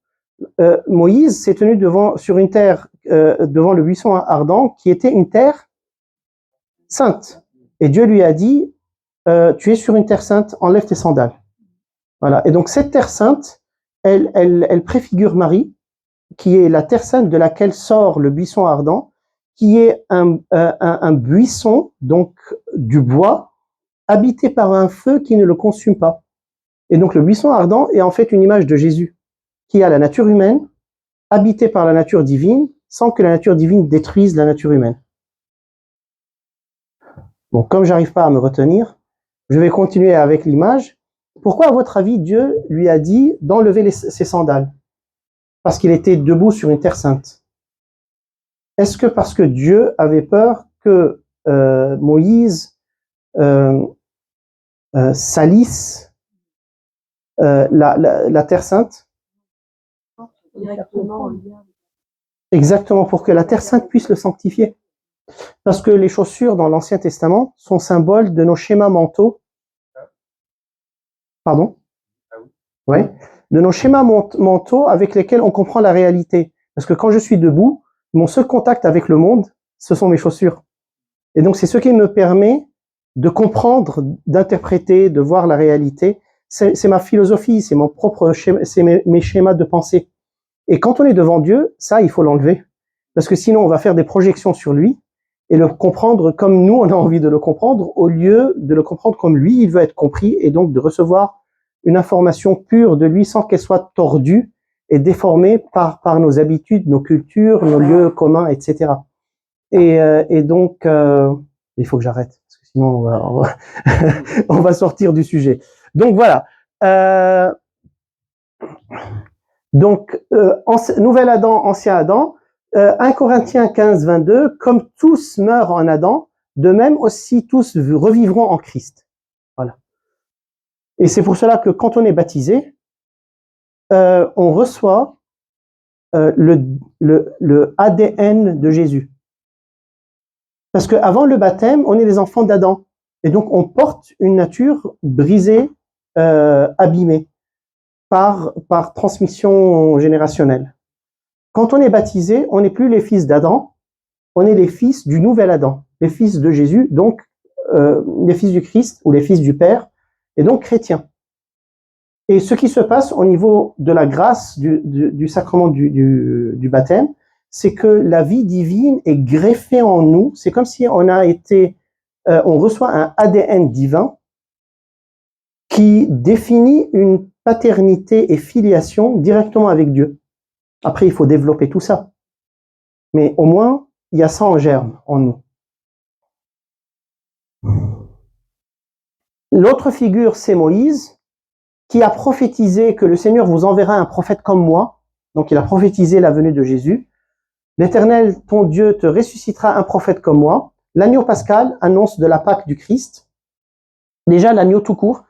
Moïse s'est tenu sur une terre, devant le buisson ardent, qui était une terre sainte. Et Dieu lui a dit, tu es sur une terre sainte, enlève tes sandales. Voilà. Et donc cette terre sainte, elle préfigure Marie, qui est la terre sainte de laquelle sort le buisson ardent, qui est un buisson, donc du bois, habité par un feu qui ne le consume pas. Et donc le buisson ardent est en fait une image de Jésus, qui a la nature humaine, habité par la nature divine, sans que la nature divine détruise la nature humaine. Bon, comme j'arrive pas à me retenir, je vais continuer avec l'image. Pourquoi, à votre avis, Dieu lui a dit d'enlever ses sandales? Parce qu'il était debout sur une terre sainte. Est-ce que parce que Dieu avait peur que Moïse salisse la terre sainte? Exactement, pour que la terre sainte puisse le sanctifier. Parce que les chaussures dans l'Ancien Testament sont symboles de nos schémas mentaux. Pardon? Ouais. De nos schémas mentaux avec lesquels on comprend la réalité. Parce que quand je suis debout, mon seul contact avec le monde, ce sont mes chaussures. Et donc c'est ce qui me permet de comprendre, d'interpréter, de voir la réalité. C'est ma philosophie, c'est mon propre schéma, c'est mes schémas de pensée. Et quand on est devant Dieu, ça, il faut l'enlever. Parce que sinon, on va faire des projections sur lui et le comprendre comme nous, on a envie de le comprendre, au lieu de le comprendre comme lui, il veut être compris, et donc de recevoir une information pure de lui sans qu'elle soit tordue et déformée par nos habitudes, nos cultures, nos lieux communs, etc. Et donc, il faut que j'arrête, parce que sinon on va sortir du sujet. Donc voilà. Nouvel Adam, ancien Adam, 1 Corinthiens 15, 22, comme tous meurent en Adam, de même aussi tous revivront en Christ. Voilà. Et c'est pour cela que quand on est baptisé, on reçoit le ADN de Jésus. Parce qu'avant le baptême, on est les enfants d'Adam. Et donc, on porte une nature brisée, abîmée par transmission générationnelle. Quand on est baptisé, on n'est plus les fils d'Adam, on est les fils du nouvel Adam, les fils de Jésus, donc les fils du Christ ou les fils du Père, et donc chrétiens. Et ce qui se passe au niveau de la grâce du sacrement du baptême, c'est que la vie divine est greffée en nous. C'est comme si on reçoit un ADN divin qui définit une paternité et filiation directement avec Dieu. Après, il faut développer tout ça. Mais au moins, il y a ça en germe en nous. L'autre figure, c'est Moïse, qui a prophétisé que le Seigneur vous enverra un prophète comme moi. Donc, il a prophétisé la venue de Jésus. L'Éternel, ton Dieu, te ressuscitera un prophète comme moi. L'agneau pascal annonce de la Pâque du Christ. Déjà, l'agneau tout court.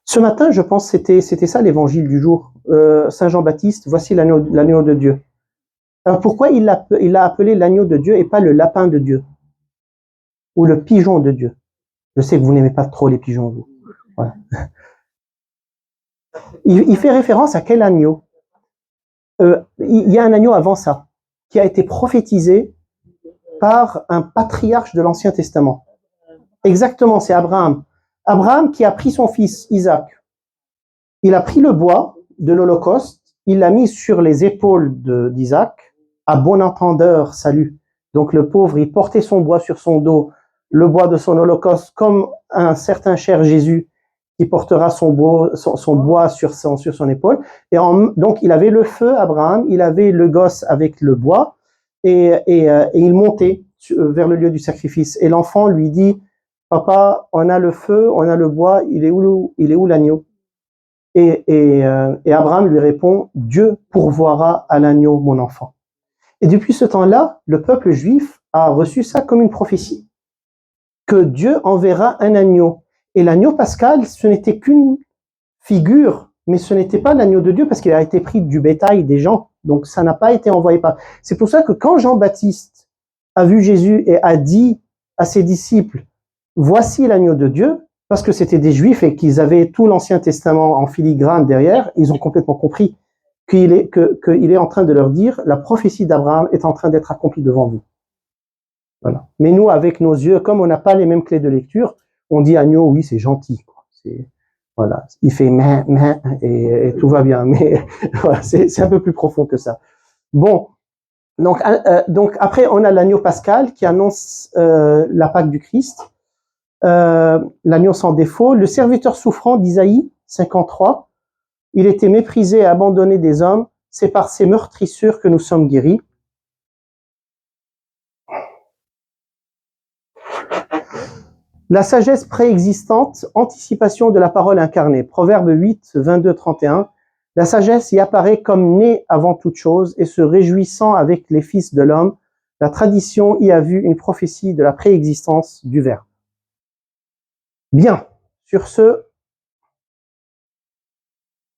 Ce matin, je pense que c'était ça l'évangile du jour. Saint Jean-Baptiste, voici l'agneau de Dieu. Alors pourquoi il l'a appelé l'agneau de Dieu et pas le lapin de Dieu ou le pigeon de Dieu? Je sais que vous n'aimez pas trop les pigeons, vous. Voilà. Il fait référence à quel agneau? Il y a un agneau avant ça, qui a été prophétisé par un patriarche de l'Ancien Testament. Exactement, c'est Abraham. Abraham qui a pris son fils Isaac. Il a pris le bois de l'Holocauste, il l'a mis sur les épaules d'Isaac. À bon entendeur, salut. Donc le pauvre, il portait son bois sur son dos, le bois de son Holocauste, comme un certain cher Jésus qui portera son bois sur son épaule. Et donc il avait le feu, Abraham, il avait le gosse avec le bois, et il montait vers le lieu du sacrifice. Et l'enfant lui dit, papa, on a le feu, on a le bois, il est où l'agneau? Et Abraham lui répond, Dieu pourvoira à l'agneau, mon enfant. Et depuis ce temps-là, le peuple juif a reçu ça comme une prophétie, que Dieu enverra un agneau. Et l'agneau pascal, ce n'était qu'une figure, mais ce n'était pas l'agneau de Dieu parce qu'il a été pris du bétail des gens. Donc ça n'a pas été envoyé par. C'est pour ça que quand Jean-Baptiste a vu Jésus et a dit à ses disciples, voici l'agneau de Dieu, parce que c'était des juifs et qu'ils avaient tout l'Ancien Testament en filigrane derrière, ils ont complètement compris qu'il est en train de leur dire, la prophétie d'Abraham est en train d'être accomplie devant vous. Voilà. Mais nous, avec nos yeux, comme on n'a pas les mêmes clés de lecture, on dit agneau, oui, c'est gentil. Voilà, il fait et tout va bien. Mais voilà, c'est un peu plus profond que ça. Bon, donc après, on a l'agneau pascal qui annonce la Pâque du Christ. L'agneau sans défaut. Le serviteur souffrant d'Isaïe 53. Il était méprisé et abandonné des hommes. C'est par ses meurtrissures que nous sommes guéris. La sagesse préexistante, anticipation de la parole incarnée. Proverbe 8, 22, 31. La sagesse y apparaît comme née avant toute chose et se réjouissant avec les fils de l'homme. La tradition y a vu une prophétie de la préexistence du Verbe. Bien, sur ce,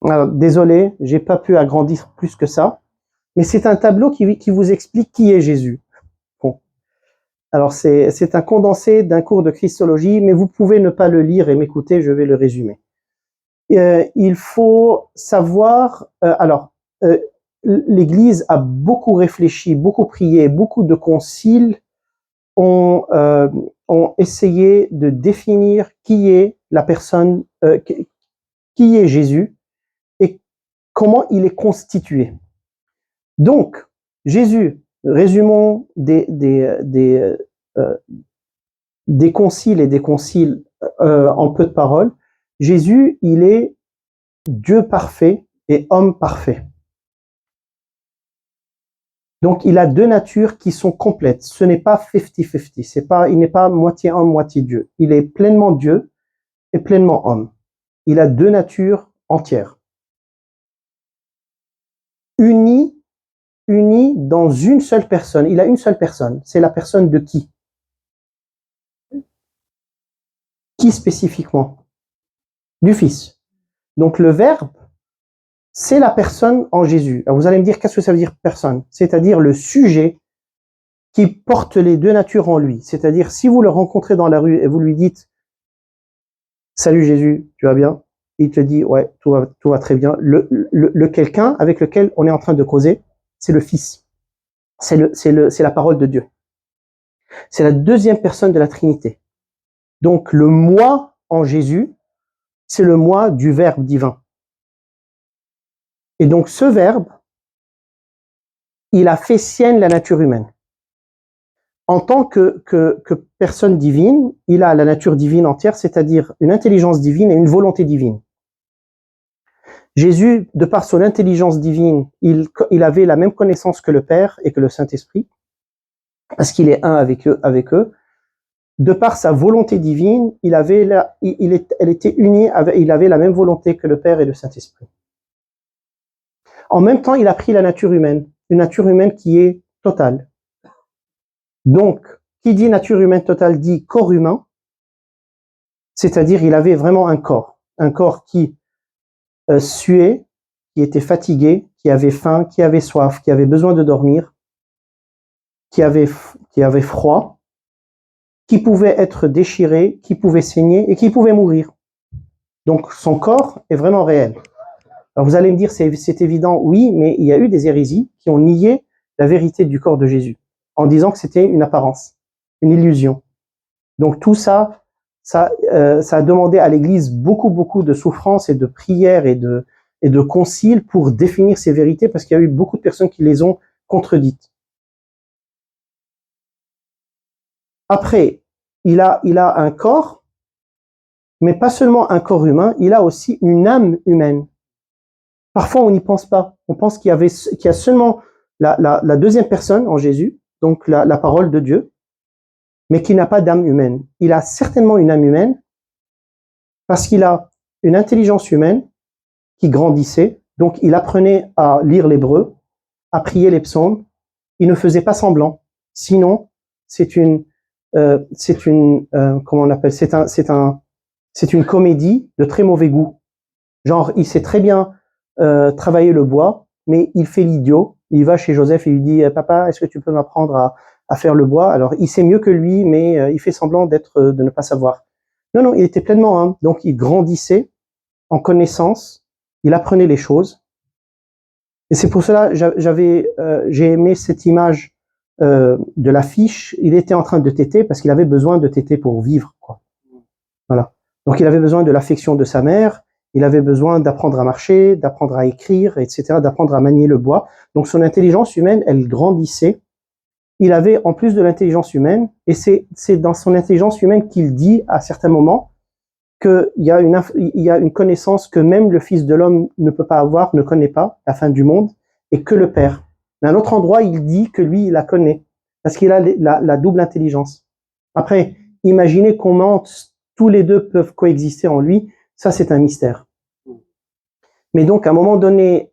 alors, désolé, j'ai pas pu agrandir plus que ça, mais c'est un tableau qui vous explique qui est Jésus. Bon. Alors c'est un condensé d'un cours de Christologie, mais vous pouvez ne pas le lire et m'écouter, je vais le résumer. Il faut savoir, l'Église a beaucoup réfléchi, beaucoup prié, beaucoup de conciles ont essayé de définir qui est la personne, qui est Jésus et comment il est constitué. Donc, Jésus, résumons des conciles et des conciles en peu de paroles. Jésus, il est Dieu parfait et homme parfait. Donc, il a deux natures qui sont complètes. Ce n'est pas 50-50. Il n'est pas moitié homme, moitié Dieu. Il est pleinement Dieu et pleinement homme. Il a deux natures entières. Unis dans une seule personne. Il a une seule personne. C'est la personne de qui? Qui spécifiquement? Du Fils. Donc, le Verbe, c'est la personne en Jésus. Alors vous allez me dire, qu'est-ce que ça veut dire personne? C'est-à-dire le sujet qui porte les deux natures en lui. C'est-à-dire, si vous le rencontrez dans la rue et vous lui dites « Salut Jésus, tu vas bien ?» Il te dit « Ouais, tout va très bien. » Le quelqu'un avec lequel on est en train de causer, c'est le Fils. C'est la parole de Dieu. C'est la deuxième personne de la Trinité. Donc, le moi en Jésus, c'est le moi du Verbe divin. Et donc, ce Verbe, il a fait sienne la nature humaine. En tant que personne divine, il a la nature divine entière, c'est-à-dire une intelligence divine et une volonté divine. Jésus, de par son intelligence divine, il avait la même connaissance que le Père et que le Saint-Esprit, parce qu'il est un avec eux. De par sa volonté divine, elle était unie, il avait la même volonté que le Père et le Saint-Esprit. En même temps, il a pris la nature humaine, une nature humaine qui est totale. Donc, qui dit nature humaine totale dit corps humain, c'est-à-dire il avait vraiment un corps qui suait, qui était fatigué, qui avait faim, qui avait soif, qui avait besoin de dormir, qui avait froid, qui pouvait être déchiré, qui pouvait saigner et qui pouvait mourir. Donc son corps est vraiment réel. Alors vous allez me dire, c'est évident, oui, mais il y a eu des hérésies qui ont nié la vérité du corps de Jésus, en disant que c'était une apparence, une illusion. Donc tout ça a demandé à l'Église beaucoup de souffrance et de prières et de conciles pour définir ces vérités, parce qu'il y a eu beaucoup de personnes qui les ont contredites. Après, il a un corps, mais pas seulement un corps humain, il a aussi une âme humaine. Parfois, on n'y pense pas. On pense qu'il y a seulement la deuxième personne en Jésus, donc la parole de Dieu, mais qui n'a pas d'âme humaine. Il a certainement une âme humaine parce qu'il a une intelligence humaine qui grandissait. Donc, il apprenait à lire l'hébreu, à prier les psaumes. Il ne faisait pas semblant. Sinon, comment on appelle, c'est une comédie de très mauvais goût. Genre, il sait très bien travailler le bois, mais il fait l'idiot. Il va chez Joseph et lui dit « Papa, est-ce que tu peux m'apprendre à faire le bois ?» Alors, il sait mieux que lui, mais il fait semblant de ne pas savoir. Non, il était pleinement humble. Donc, il grandissait en connaissance, il apprenait les choses. Et c'est pour cela j'ai aimé cette image de l'affiche. Il était en train de téter parce qu'il avait besoin de téter pour vivre, quoi. Voilà. Donc, il avait besoin de l'affection de sa mère. Il avait besoin d'apprendre à marcher, d'apprendre à écrire, etc., d'apprendre à manier le bois. Donc, son intelligence humaine, elle grandissait. Il avait, en plus de l'intelligence humaine, et c'est dans son intelligence humaine qu'il dit, à certains moments, qu'il y a une connaissance que même le Fils de l'homme ne peut pas avoir, ne connaît pas, la fin du monde, et que le Père. Mais à un autre endroit, il dit que lui, il la connaît, parce qu'il a la double intelligence. Après, imaginez comment tous les deux peuvent coexister en lui, ça c'est un mystère. Mais donc, à un moment donné,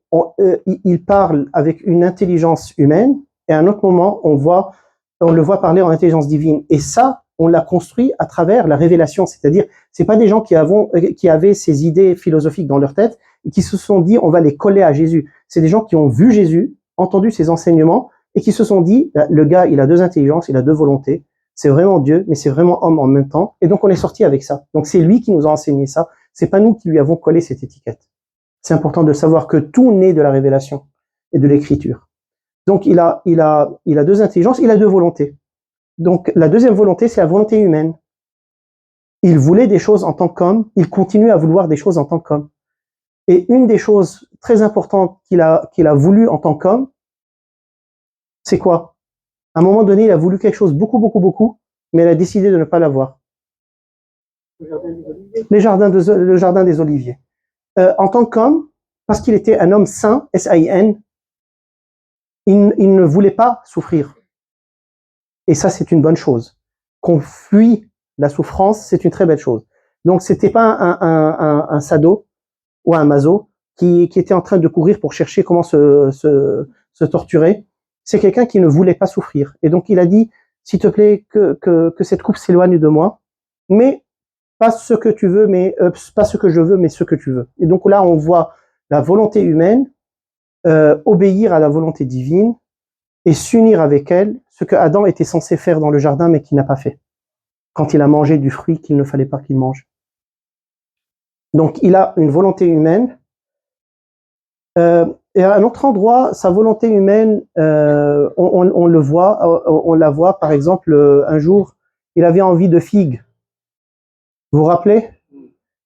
il parle avec une intelligence humaine, et à un autre moment, on le voit parler en intelligence divine. Et ça, on l'a construit à travers la révélation. C'est-à-dire, c'est pas des gens qui avaient ces idées philosophiques dans leur tête et qui se sont dit, on va les coller à Jésus. C'est des gens qui ont vu Jésus, entendu ses enseignements et qui se sont dit, le gars, il a deux intelligences, il a deux volontés. C'est vraiment Dieu, mais c'est vraiment homme en même temps. Et donc, on est sorti avec ça. Donc, c'est lui qui nous a enseigné ça. C'est pas nous qui lui avons collé cette étiquette. C'est important de savoir que tout naît de la révélation et de l'écriture. Donc, il a deux intelligences, il a deux volontés. Donc, la deuxième volonté, c'est la volonté humaine. Il voulait des choses en tant qu'homme, il continue à vouloir des choses en tant qu'homme. Et une des choses très importantes qu'il a voulu en tant qu'homme, c'est quoi? À un moment donné, il a voulu quelque chose beaucoup, mais il a décidé de ne pas l'avoir. Le jardin des Oliviers. En tant qu'homme, parce qu'il était un homme saint, S-A-I-N, il ne voulait pas souffrir. Et ça, c'est une bonne chose. Qu'on fuit la souffrance, c'est une très belle chose. Donc, c'était pas un sado ou un maso qui était en train de courir pour chercher comment se torturer. C'est quelqu'un qui ne voulait pas souffrir. Et donc, il a dit, s'il te plaît, que cette coupe s'éloigne de moi, mais pas ce que tu veux, mais pas ce que je veux, mais ce que tu veux. Et donc là, on voit la volonté humaine obéir à la volonté divine, et s'unir avec elle, ce que Adam était censé faire dans le jardin mais qu'il n'a pas fait, quand il a mangé du fruit qu'il ne fallait pas qu'il mange. Donc il a une volonté humaine, et à un autre endroit, sa volonté humaine, on le voit, on la voit par exemple, un jour, il avait envie de figues. Vous vous rappelez?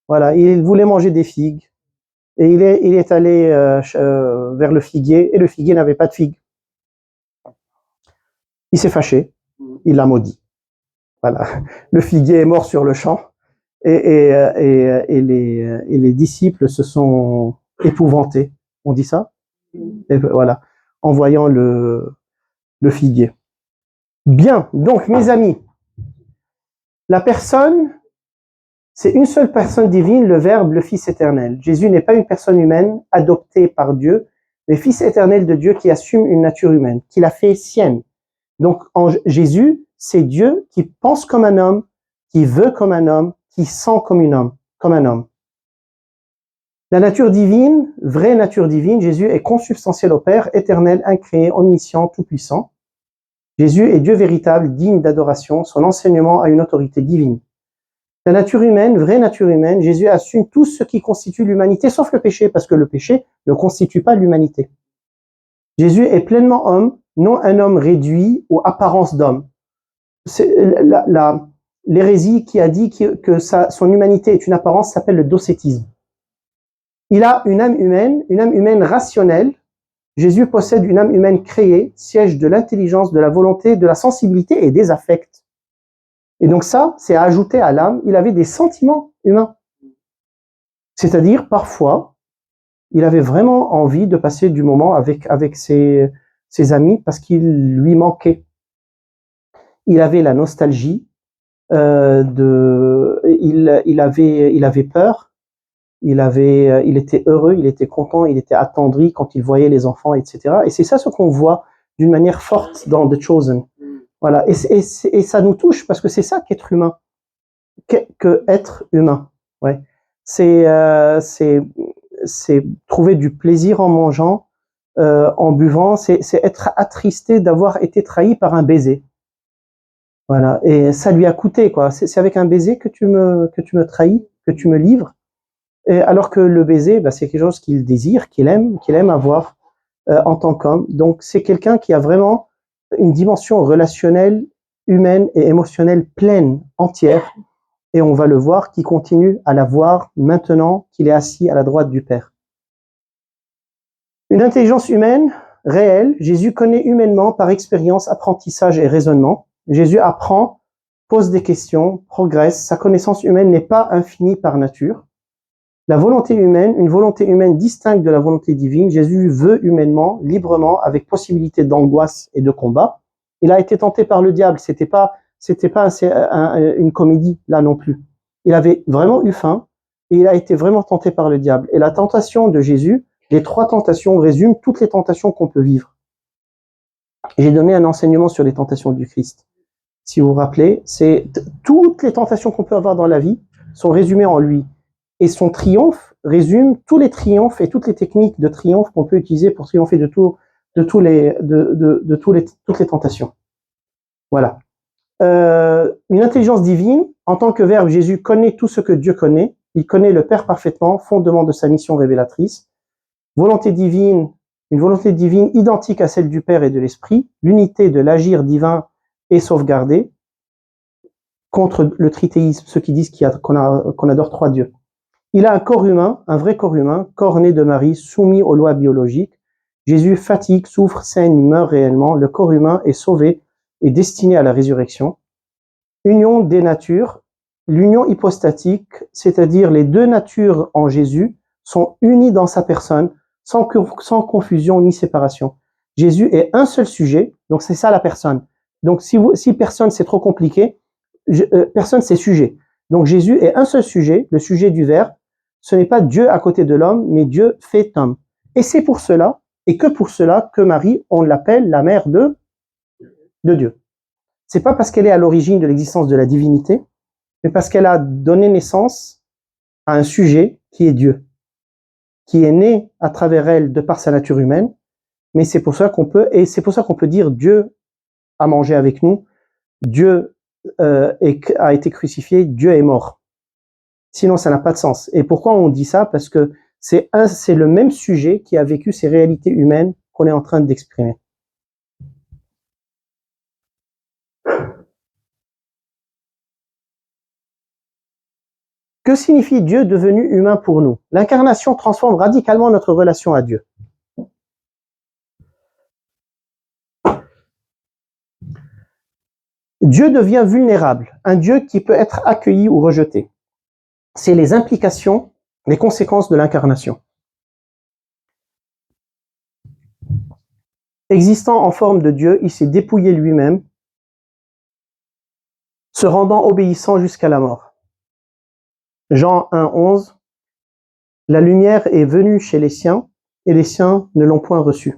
Voilà, il voulait manger des figues, et il est allé vers le figuier, et le figuier n'avait pas de figues. Il s'est fâché, il l'a maudit. Voilà, le figuier est mort sur le champ, et les disciples se sont épouvantés. On dit ça? Et voilà, en voyant le figuier. Bien, donc mes amis, la personne, c'est une seule personne divine, le Verbe, le Fils éternel. Jésus n'est pas une personne humaine adoptée par Dieu, mais Fils éternel de Dieu qui assume une nature humaine, qui l'a fait sienne. Donc Jésus, c'est Dieu qui pense comme un homme, qui veut comme un homme, qui sent comme un homme. La nature divine, vraie nature divine, Jésus est consubstantiel au Père, éternel, incréé, omniscient, tout-puissant. Jésus est Dieu véritable, digne d'adoration, son enseignement a une autorité divine. La nature humaine, vraie nature humaine, Jésus assume tout ce qui constitue l'humanité, sauf le péché, parce que le péché ne constitue pas l'humanité. Jésus est pleinement homme, non un homme réduit aux apparences d'homme. C'est l'hérésie qui a dit que son humanité est une apparence s'appelle le docétisme. Il a une âme humaine rationnelle. Jésus possède une âme humaine créée, siège de l'intelligence, de la volonté, de la sensibilité et des affects. Et donc ça, c'est à ajouter à l'âme, il avait des sentiments humains. C'est-à-dire, parfois, il avait vraiment envie de passer du moment avec ses amis parce qu'il lui manquait. Il avait la nostalgie, il avait peur, il était heureux, il était content, il était attendri quand il voyait les enfants, etc. Et c'est ça ce qu'on voit d'une manière forte dans The Chosen. Voilà. Et ça nous touche parce que c'est ça qu'être humain, que être humain. Ouais. C'est trouver du plaisir en mangeant, en buvant, c'est être attristé d'avoir été trahi par un baiser. Voilà. Et ça lui a coûté, quoi. C'est avec un baiser que tu me trahis, que tu me livres. Et alors que le baiser, bah, c'est quelque chose qu'il désire, qu'il aime avoir en tant qu'homme. Donc c'est quelqu'un qui a vraiment une dimension relationnelle, humaine et émotionnelle pleine, entière. Et on va le voir, qui continue à la voir maintenant qu'il est assis à la droite du Père. Une intelligence humaine réelle, Jésus connaît humainement par expérience, apprentissage et raisonnement. Jésus apprend, pose des questions, progresse. Sa connaissance humaine n'est pas infinie par nature. La volonté humaine, une volonté humaine distincte de la volonté divine, Jésus veut humainement, librement, avec possibilité d'angoisse et de combat. Il a été tenté par le diable, c'était pas une comédie là non plus. Il avait vraiment eu faim et il a été vraiment tenté par le diable. Et la tentation de Jésus, les 3 tentations résument toutes les tentations qu'on peut vivre. J'ai donné un enseignement sur les tentations du Christ. Si vous vous rappelez, c'est toutes les tentations qu'on peut avoir dans la vie sont résumées en lui. Et son triomphe résume tous les triomphes et toutes les techniques de triomphe qu'on peut utiliser pour triompher de toutes les tentations. Voilà. Une intelligence divine, en tant que Verbe, Jésus connaît tout ce que Dieu connaît. Il connaît le Père parfaitement, fondement de sa mission révélatrice. Volonté divine, une volonté divine identique à celle du Père et de l'Esprit. L'unité de l'agir divin est sauvegardée contre le trithéisme, ceux qui disent qu'on adore 3 dieux. Il a un corps humain, un vrai corps humain, corps né de Marie, soumis aux lois biologiques. Jésus fatigue, souffre, saigne, meurt réellement. Le corps humain est sauvé et destiné à la résurrection. Union des natures, l'union hypostatique, c'est-à-dire les 2 natures en Jésus, sont unies dans sa personne, sans confusion ni séparation. Jésus est un seul sujet, donc c'est ça la personne. Donc si personne c'est trop compliqué, personne c'est sujet. Donc Jésus est un seul sujet, le sujet du Verbe. Ce n'est pas Dieu à côté de l'homme, mais Dieu fait homme. Et c'est pour cela, et que pour cela, que Marie, on l'appelle la mère de Dieu. C'est pas parce qu'elle est à l'origine de l'existence de la divinité, mais parce qu'elle a donné naissance à un sujet qui est Dieu, qui est né à travers elle de par sa nature humaine, Mais c'est pour ça qu'on peut, et c'est pour ça qu'on peut dire Dieu a mangé avec nous, Dieu a été crucifié, Dieu est mort. Sinon, ça n'a pas de sens. Et pourquoi on dit ça? Parce que c'est le même sujet qui a vécu ces réalités humaines qu'on est en train d'exprimer. Que signifie Dieu devenu humain pour nous? L'incarnation transforme radicalement notre relation à Dieu. Dieu devient vulnérable, un Dieu qui peut être accueilli ou rejeté. C'est les implications, les conséquences de l'incarnation. Existant en forme de Dieu, il s'est dépouillé lui-même, se rendant obéissant jusqu'à la mort. Jean 1,11, la lumière est venue chez les siens, et les siens ne l'ont point reçue.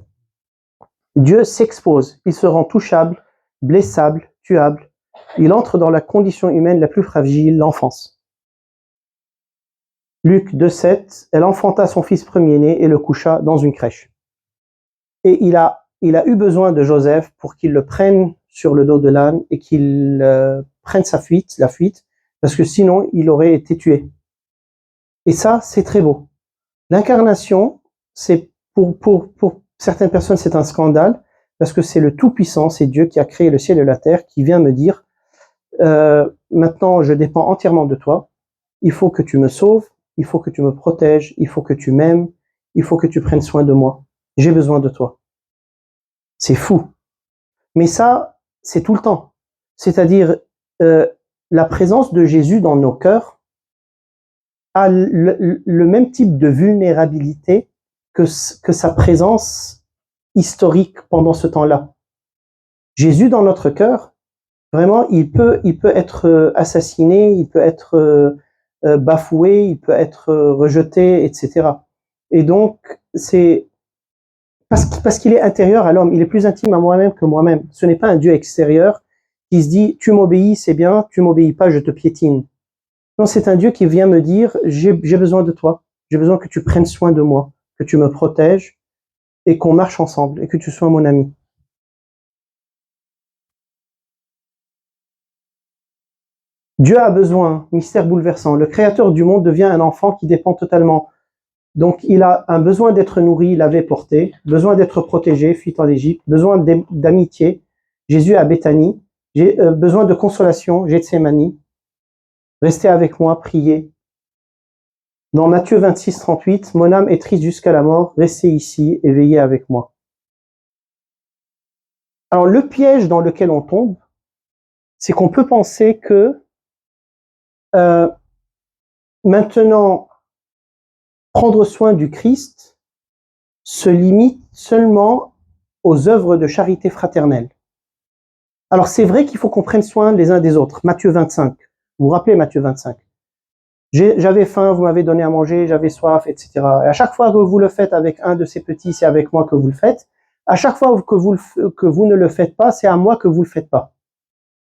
Dieu s'expose, il se rend touchable, blessable, tuable. Il entre dans la condition humaine la plus fragile, l'enfance. Luc 2,7, elle enfanta son fils premier-né et le coucha dans une crèche. Et il a eu besoin de Joseph pour qu'il le prenne sur le dos de l'âne et qu'il prenne la fuite, parce que sinon il aurait été tué. Et ça, c'est très beau. L'incarnation, c'est pour certaines personnes, c'est un scandale, parce que c'est le Tout-Puissant, c'est Dieu qui a créé le ciel et la terre, qui vient me dire, maintenant je dépends entièrement de toi, il faut que tu me sauves, il faut que tu me protèges, il faut que tu m'aimes, il faut que tu prennes soin de moi, j'ai besoin de toi. C'est fou. Mais ça, c'est tout le temps. C'est-à-dire, la présence de Jésus dans nos cœurs a le même type de vulnérabilité que sa présence historique pendant ce temps-là. Jésus dans notre cœur, vraiment, il peut être assassiné, il peut être bafoué, il peut être rejeté, etc. Et donc, c'est parce qu'il est intérieur à l'homme, il est plus intime à moi-même que moi-même. Ce n'est pas un Dieu extérieur qui se dit, tu m'obéis, c'est bien, tu m'obéis pas, je te piétine. Non, c'est un Dieu qui vient me dire, j'ai besoin de toi, j'ai besoin que tu prennes soin de moi, que tu me protèges et qu'on marche ensemble et que tu sois mon ami. Dieu a besoin, mystère bouleversant, le créateur du monde devient un enfant qui dépend totalement. Donc il a un besoin d'être nourri, lavé, porté, besoin d'être protégé, fuite en Égypte, besoin d'amitié, Jésus à Béthanie, j'ai besoin de consolation, Gethsémani, restez avec moi, priez. Dans Matthieu 26, 38, mon âme est triste jusqu'à la mort, restez ici et veillez avec moi. Alors le piège dans lequel on tombe, c'est qu'on peut penser que maintenant, prendre soin du Christ se limite seulement aux œuvres de charité fraternelle. Alors c'est vrai qu'il faut qu'on prenne soin les uns des autres. Matthieu 25, vous vous rappelez Matthieu 25? J'avais faim, vous m'avez donné à manger, j'avais soif, etc. Et à chaque fois que vous le faites avec un de ces petits, c'est avec moi que vous le faites. À chaque fois que vous ne le faites pas, c'est à moi que vous le faites pas.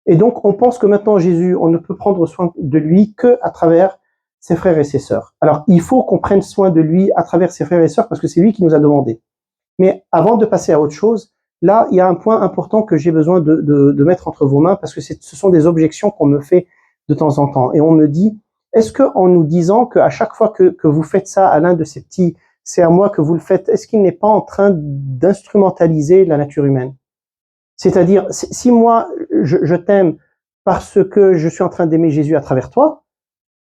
Et donc on pense que maintenant Jésus, on ne peut prendre soin de lui que à travers ses frères et ses sœurs. Alors il faut qu'on prenne soin de lui à travers ses frères et sœurs parce que c'est lui qui nous a demandé. Mais avant de passer à autre chose, là, il y a un point important que j'ai besoin de mettre entre vos mains parce que ce sont des objections qu'on me fait de temps en temps. Et on me dit, est-ce que en nous disant qu'à chaque fois que vous faites ça à l'un de ces petits, c'est à moi que vous le faites, est-ce qu'il n'est pas en train d'instrumentaliser la nature humaine? C'est-à-dire, si moi, je t'aime parce que je suis en train d'aimer Jésus à travers toi,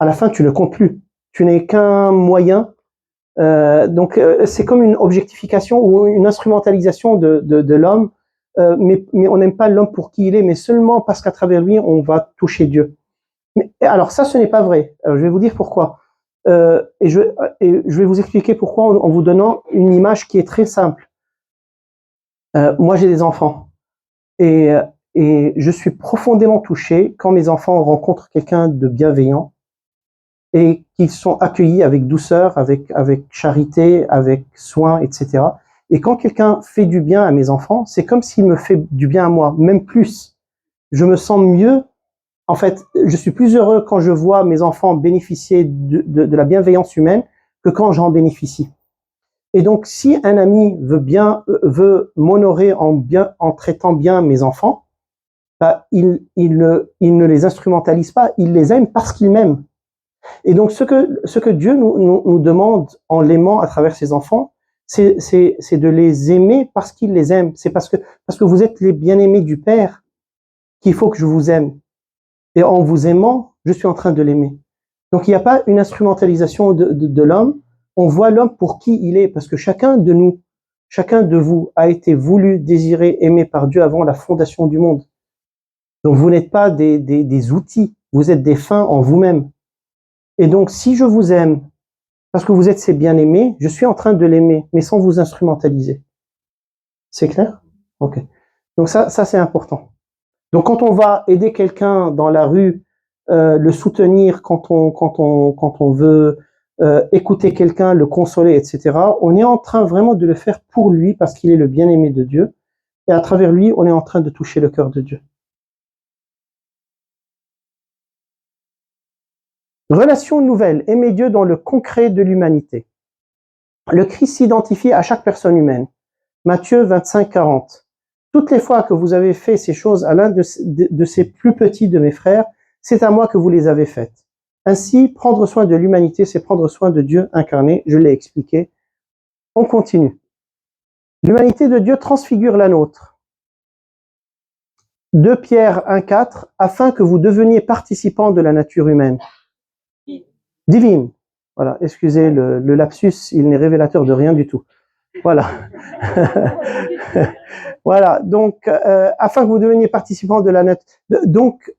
à la fin, tu ne comptes plus. Tu n'es qu'un moyen. Donc, c'est comme une objectification ou une instrumentalisation de l'homme, mais on n'aime pas l'homme pour qui il est, mais seulement parce qu'à travers lui, on va toucher Dieu. Mais, alors ça, ce n'est pas vrai. Alors, je vais vous dire pourquoi. Et je vais vous expliquer pourquoi en vous donnant une image qui est très simple. Moi, j'ai des enfants. Et je suis profondément touché quand mes enfants rencontrent quelqu'un de bienveillant et qu'ils sont accueillis avec douceur, avec charité, avec soin, etc. Et quand quelqu'un fait du bien à mes enfants, c'est comme s'il me fait du bien à moi, même plus. Je me sens mieux. En fait, je suis plus heureux quand je vois mes enfants bénéficier de la bienveillance humaine que quand j'en bénéficie. Et donc, si un ami veut m'honorer en traitant bien mes enfants, bah, il ne les instrumentalise pas, il les aime parce qu'il m'aime. Et donc, ce que Dieu nous demande en l'aimant à travers ses enfants, c'est de les aimer parce qu'il les aime. C'est parce que vous êtes les bien-aimés du Père qu'il faut que je vous aime. Et en vous aimant, je suis en train de l'aimer. Donc, il n'y a pas une instrumentalisation de l'homme. On voit l'homme pour qui il est, parce que chacun de nous, chacun de vous a été voulu, désiré, aimé par Dieu avant la fondation du monde. Donc, vous n'êtes pas des outils, vous êtes des fins en vous-même. Et donc, si je vous aime, parce que vous êtes ses bien-aimés, je suis en train de l'aimer, mais sans vous instrumentaliser. C'est clair? Ok. Donc ça c'est important. Donc, quand on va aider quelqu'un dans la rue, le soutenir quand on veut écouter quelqu'un, le consoler, etc., on est en train vraiment de le faire pour lui, parce qu'il est le bien-aimé de Dieu. Et à travers lui, on est en train de toucher le cœur de Dieu. Relation nouvelle, aimer Dieu dans le concret de l'humanité. Le Christ s'identifie à chaque personne humaine. Matthieu 25, 40. Toutes les fois que vous avez fait ces choses à l'un de ces plus petits de mes frères, c'est à moi que vous les avez faites. Ainsi, prendre soin de l'humanité, c'est prendre soin de Dieu incarné. Je l'ai expliqué. On continue. L'humanité de Dieu transfigure la nôtre. 2 Pierre 1, 4, afin que vous deveniez participants de la nature humaine. Divine. Voilà, excusez le lapsus, il n'est révélateur de rien du tout. Voilà. Voilà, donc, afin que vous deveniez participants de la nature. Donc,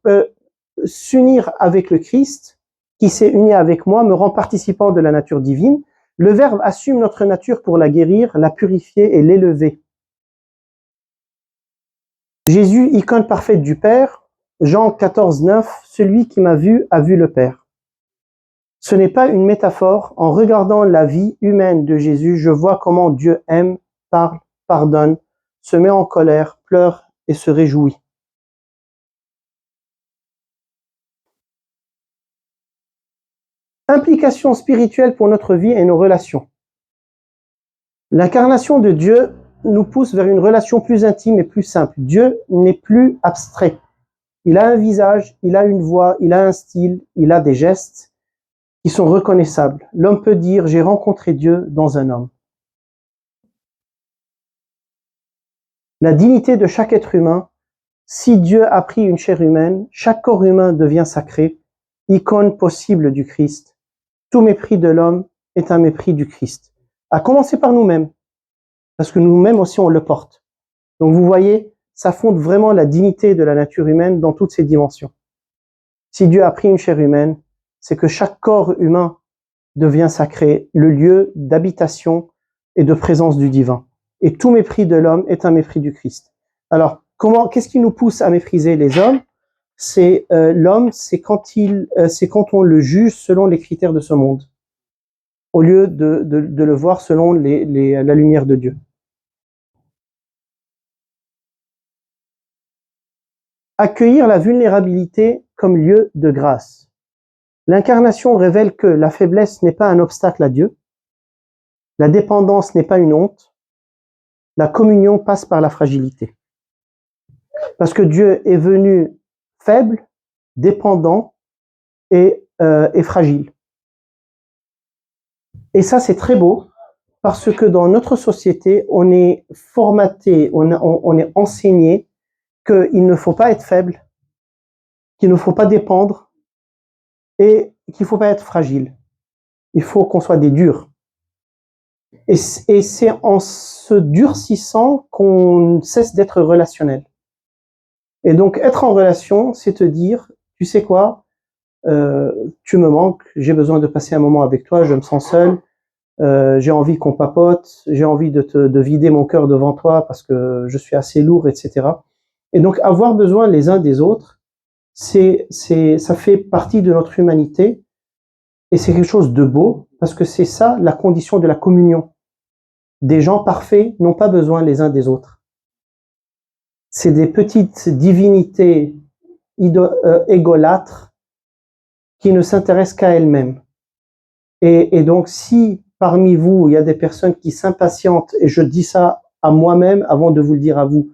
s'unir avec le Christ, qui s'est uni avec moi, me rend participant de la nature divine. Le Verbe assume notre nature pour la guérir, la purifier et l'élever. Jésus, icône parfaite du Père, Jean 14, 9, celui qui m'a vu a vu le Père. Ce n'est pas une métaphore. En regardant la vie humaine de Jésus, je vois comment Dieu aime, parle, pardonne, se met en colère, pleure et se réjouit. Implication spirituelle pour notre vie et nos relations. L'incarnation de Dieu nous pousse vers une relation plus intime et plus simple. Dieu n'est plus abstrait. Il a un visage, il a une voix, il a un style, il a des gestes qui sont reconnaissables. L'homme peut dire « j'ai rencontré Dieu dans un homme ». La dignité de chaque être humain. Si Dieu a pris une chair humaine, chaque corps humain devient sacré, icône possible du Christ. Tout mépris de l'homme est un mépris du Christ. À commencer par nous-mêmes, parce que nous-mêmes aussi on le porte. Donc vous voyez, ça fonde vraiment la dignité de la nature humaine dans toutes ses dimensions. Si Dieu a pris une chair humaine, c'est que chaque corps humain devient sacré, le lieu d'habitation et de présence du divin. Et tout mépris de l'homme est un mépris du Christ. Alors, qu'est-ce qui nous pousse à mépriser les hommes? C'est l'homme, c'est quand on le juge selon les critères de ce monde, au lieu de le voir selon la lumière de Dieu. Accueillir la vulnérabilité comme lieu de grâce. L'incarnation révèle que la faiblesse n'est pas un obstacle à Dieu, la dépendance n'est pas une honte, la communion passe par la fragilité. Parce que Dieu est venu faible, dépendant et fragile. Et ça, c'est très beau, parce que dans notre société, on est formaté, on est enseigné qu'il ne faut pas être faible, qu'il ne faut pas dépendre, et qu'il ne faut pas être fragile. Il faut qu'on soit des durs. Et c'est en se durcissant qu'on cesse d'être relationnel. Et donc, être en relation, c'est te dire, tu sais quoi, tu me manques, j'ai besoin de passer un moment avec toi, je me sens seul, j'ai envie qu'on papote, j'ai envie de vider mon cœur devant toi parce que je suis assez lourd, etc. Et donc, avoir besoin les uns des autres, ça fait partie de notre humanité et c'est quelque chose de beau parce que c'est ça la condition de la communion. Des gens parfaits n'ont pas besoin les uns des autres. C'est des petites divinités égolâtres qui ne s'intéressent qu'à elles-mêmes. Et donc, si parmi vous, il y a des personnes qui s'impatientent, et je dis ça à moi-même avant de vous le dire à vous,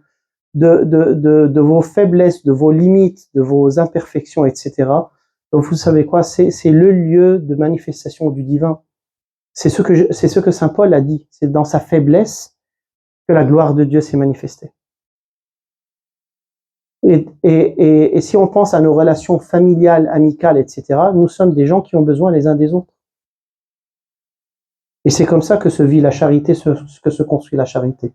de vos faiblesses, de vos limites, de vos imperfections, etc. Donc vous savez quoi, c'est le lieu de manifestation du divin. C'est ce que saint Paul a dit. C'est dans sa faiblesse que la gloire de Dieu s'est manifestée. Et si on pense à nos relations familiales, amicales, etc., nous sommes des gens qui ont besoin les uns des autres. Et c'est comme ça que se vit la charité, que se construit la charité.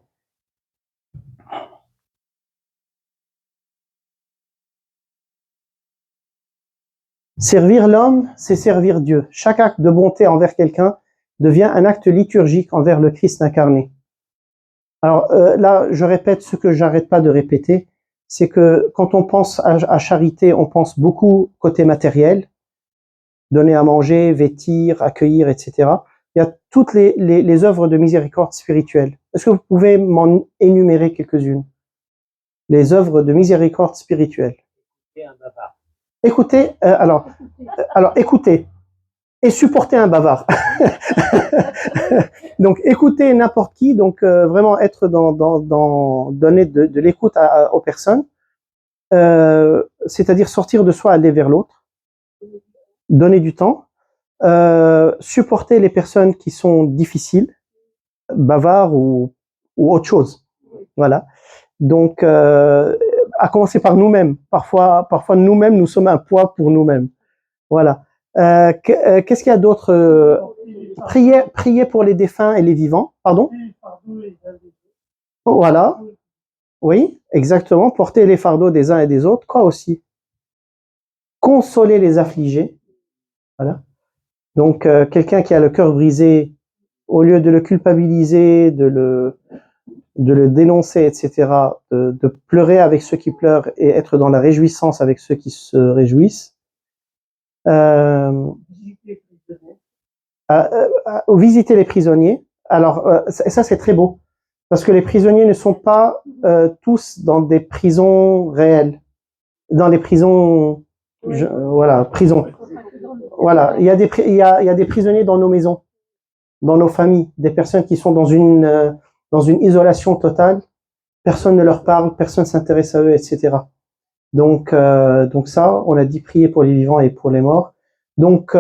Servir l'homme, c'est servir Dieu. Chaque acte de bonté envers quelqu'un devient un acte liturgique envers le Christ incarné. Alors là, je répète ce que j'arrête pas de répéter, c'est que quand on pense à charité, on pense beaucoup côté matériel, donner à manger, vêtir, accueillir, etc. Il y a toutes les œuvres de miséricorde spirituelle. Est-ce que vous pouvez m'en énumérer quelques-unes? Les œuvres de miséricorde spirituelle. Écoutez, alors écoutez et supporter un bavard. Donc écouter n'importe qui, donc vraiment être dans donner de l'écoute aux personnes, c'est-à-dire sortir de soi, aller vers l'autre, donner du temps, supporter les personnes qui sont difficiles, bavards ou autre chose. Voilà. Donc à commencer par nous-mêmes. Parfois nous-mêmes, nous sommes un poids pour nous-mêmes. Voilà. Qu'est-ce qu'il y a d'autre? Prier pour les défunts et les vivants. Pardon? Voilà. Oui, exactement. Porter les fardeaux des uns et des autres. Quoi aussi? Consoler les affligés. Voilà. Donc, quelqu'un qui a le cœur brisé, au lieu de le culpabiliser, de le dénoncer, etc., de pleurer avec ceux qui pleurent et être dans la réjouissance avec ceux qui se réjouissent. Visiter les prisonniers. Alors, ça c'est très beau, parce que les prisonniers ne sont pas tous dans des prisons réelles, dans les prisons, voilà, prisons. Voilà, il y a des prisonniers dans nos maisons, dans nos familles, des personnes qui sont dans une isolation totale, personne ne leur parle, personne ne s'intéresse à eux, etc. Donc ça, on a dit prier pour les vivants et pour les morts. Donc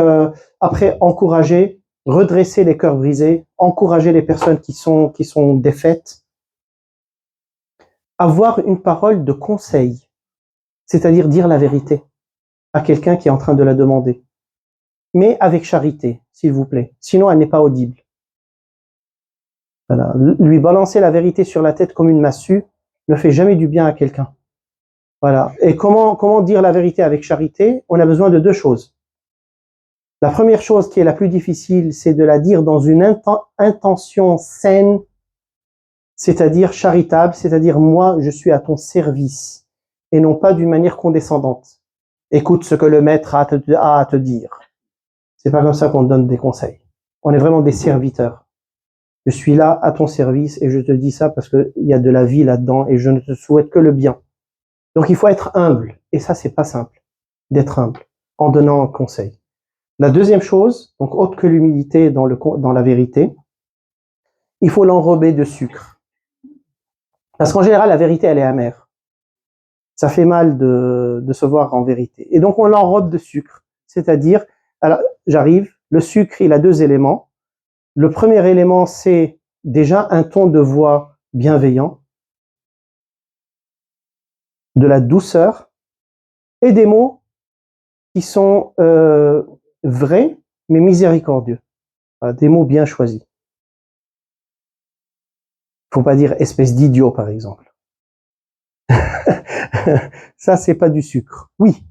après, encourager, redresser les cœurs brisés, encourager les personnes qui sont défaites, avoir une parole de conseil, c'est-à-dire dire la vérité à quelqu'un qui est en train de la demander, mais avec charité, s'il vous plaît. Sinon, elle n'est pas audible. Voilà. Lui balancer la vérité sur la tête comme une massue ne fait jamais du bien à quelqu'un. Voilà. Et comment dire la vérité avec charité? On a besoin de deux choses. La première chose qui est la plus difficile, c'est de la dire dans une intention saine, c'est-à-dire charitable, c'est-à-dire moi, je suis à ton service, et non pas d'une manière condescendante. Écoute ce que le maître a à te dire. C'est pas comme ça qu'on donne des conseils. On est vraiment des serviteurs. Je suis là à ton service et je te dis ça parce qu'il y a de la vie là-dedans et je ne te souhaite que le bien. Donc il faut être humble, et ça c'est pas simple, d'être humble, en donnant un conseil. La deuxième chose, donc autre que l'humilité dans la vérité, il faut l'enrober de sucre. Parce qu'en général, la vérité, elle est amère. Ça fait mal de se voir en vérité. Et donc on l'enrobe de sucre, c'est-à-dire, alors j'arrive, le sucre, il a deux éléments. Le premier élément, c'est déjà un ton de voix bienveillant, de la douceur et des mots qui sont vrais mais miséricordieux. Voilà, des mots bien choisis. Faut pas dire espèce d'idiot par exemple. Ça c'est pas du sucre. Oui.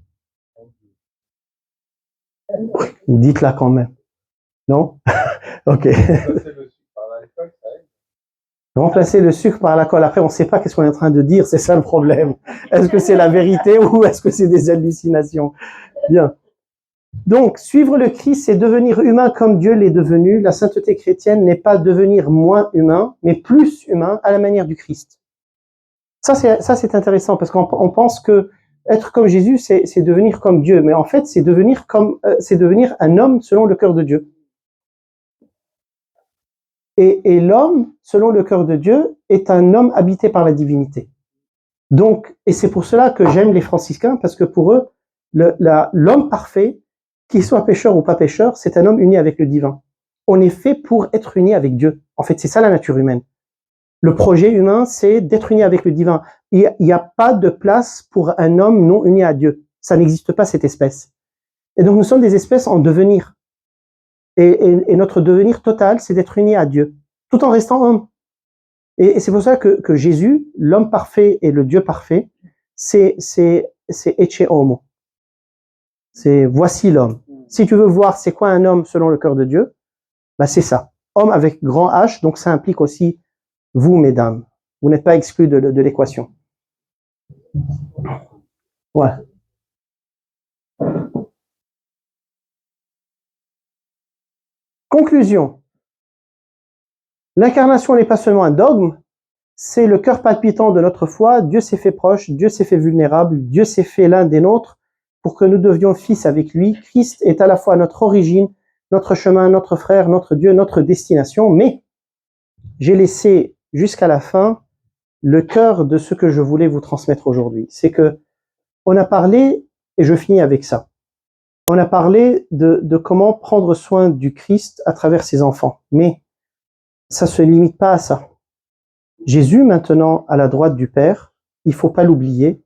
Dites-la quand même. Non? Ok. Remplacer le sucre par l'alcool. Après, on ne sait pas qu'est-ce qu'on est en train de dire, c'est ça le problème. Est-ce que c'est la vérité ou est-ce que c'est des hallucinations? Bien. Donc, suivre le Christ, c'est devenir humain comme Dieu l'est devenu. La sainteté chrétienne n'est pas devenir moins humain, mais plus humain à la manière du Christ. Ça, c'est intéressant parce qu'on pense que être comme Jésus, c'est devenir comme Dieu. Mais en fait, c'est devenir un homme selon le cœur de Dieu. Et l'homme, selon le cœur de Dieu, est un homme habité par la divinité. Donc, et c'est pour cela que j'aime les franciscains, parce que pour eux, l'homme parfait, qu'il soit pécheur ou pas pécheur, c'est un homme uni avec le divin. On est fait pour être uni avec Dieu. En fait, c'est ça la nature humaine. Le projet humain, c'est d'être uni avec le divin. Il n'y a pas de place pour un homme non uni à Dieu. Ça n'existe pas, cette espèce. Et donc, nous sommes des espèces en devenir. Et notre devenir total, c'est d'être unis à Dieu, tout en restant homme. Et c'est pour ça que Jésus, l'homme parfait et le Dieu parfait, c'est ecce homo. C'est voici l'homme. Si tu veux voir c'est quoi un homme selon le cœur de Dieu, bah c'est ça. Homme avec grand H, donc ça implique aussi vous, mesdames. Vous n'êtes pas exclus de l'équation. Ouais. Conclusion. L'incarnation n'est pas seulement un dogme, c'est le cœur palpitant de notre foi. Dieu s'est fait proche, Dieu s'est fait vulnérable, Dieu s'est fait l'un des nôtres pour que nous devions fils avec lui. Christ est à la fois notre origine, notre chemin, notre frère, notre Dieu, notre destination, mais j'ai laissé jusqu'à la fin le cœur de ce que je voulais vous transmettre aujourd'hui. C'est que on a parlé, et je finis avec ça, on a parlé de comment prendre soin du Christ à travers ses enfants, mais ça se limite pas à ça. Jésus, maintenant, à la droite du Père, il faut pas l'oublier,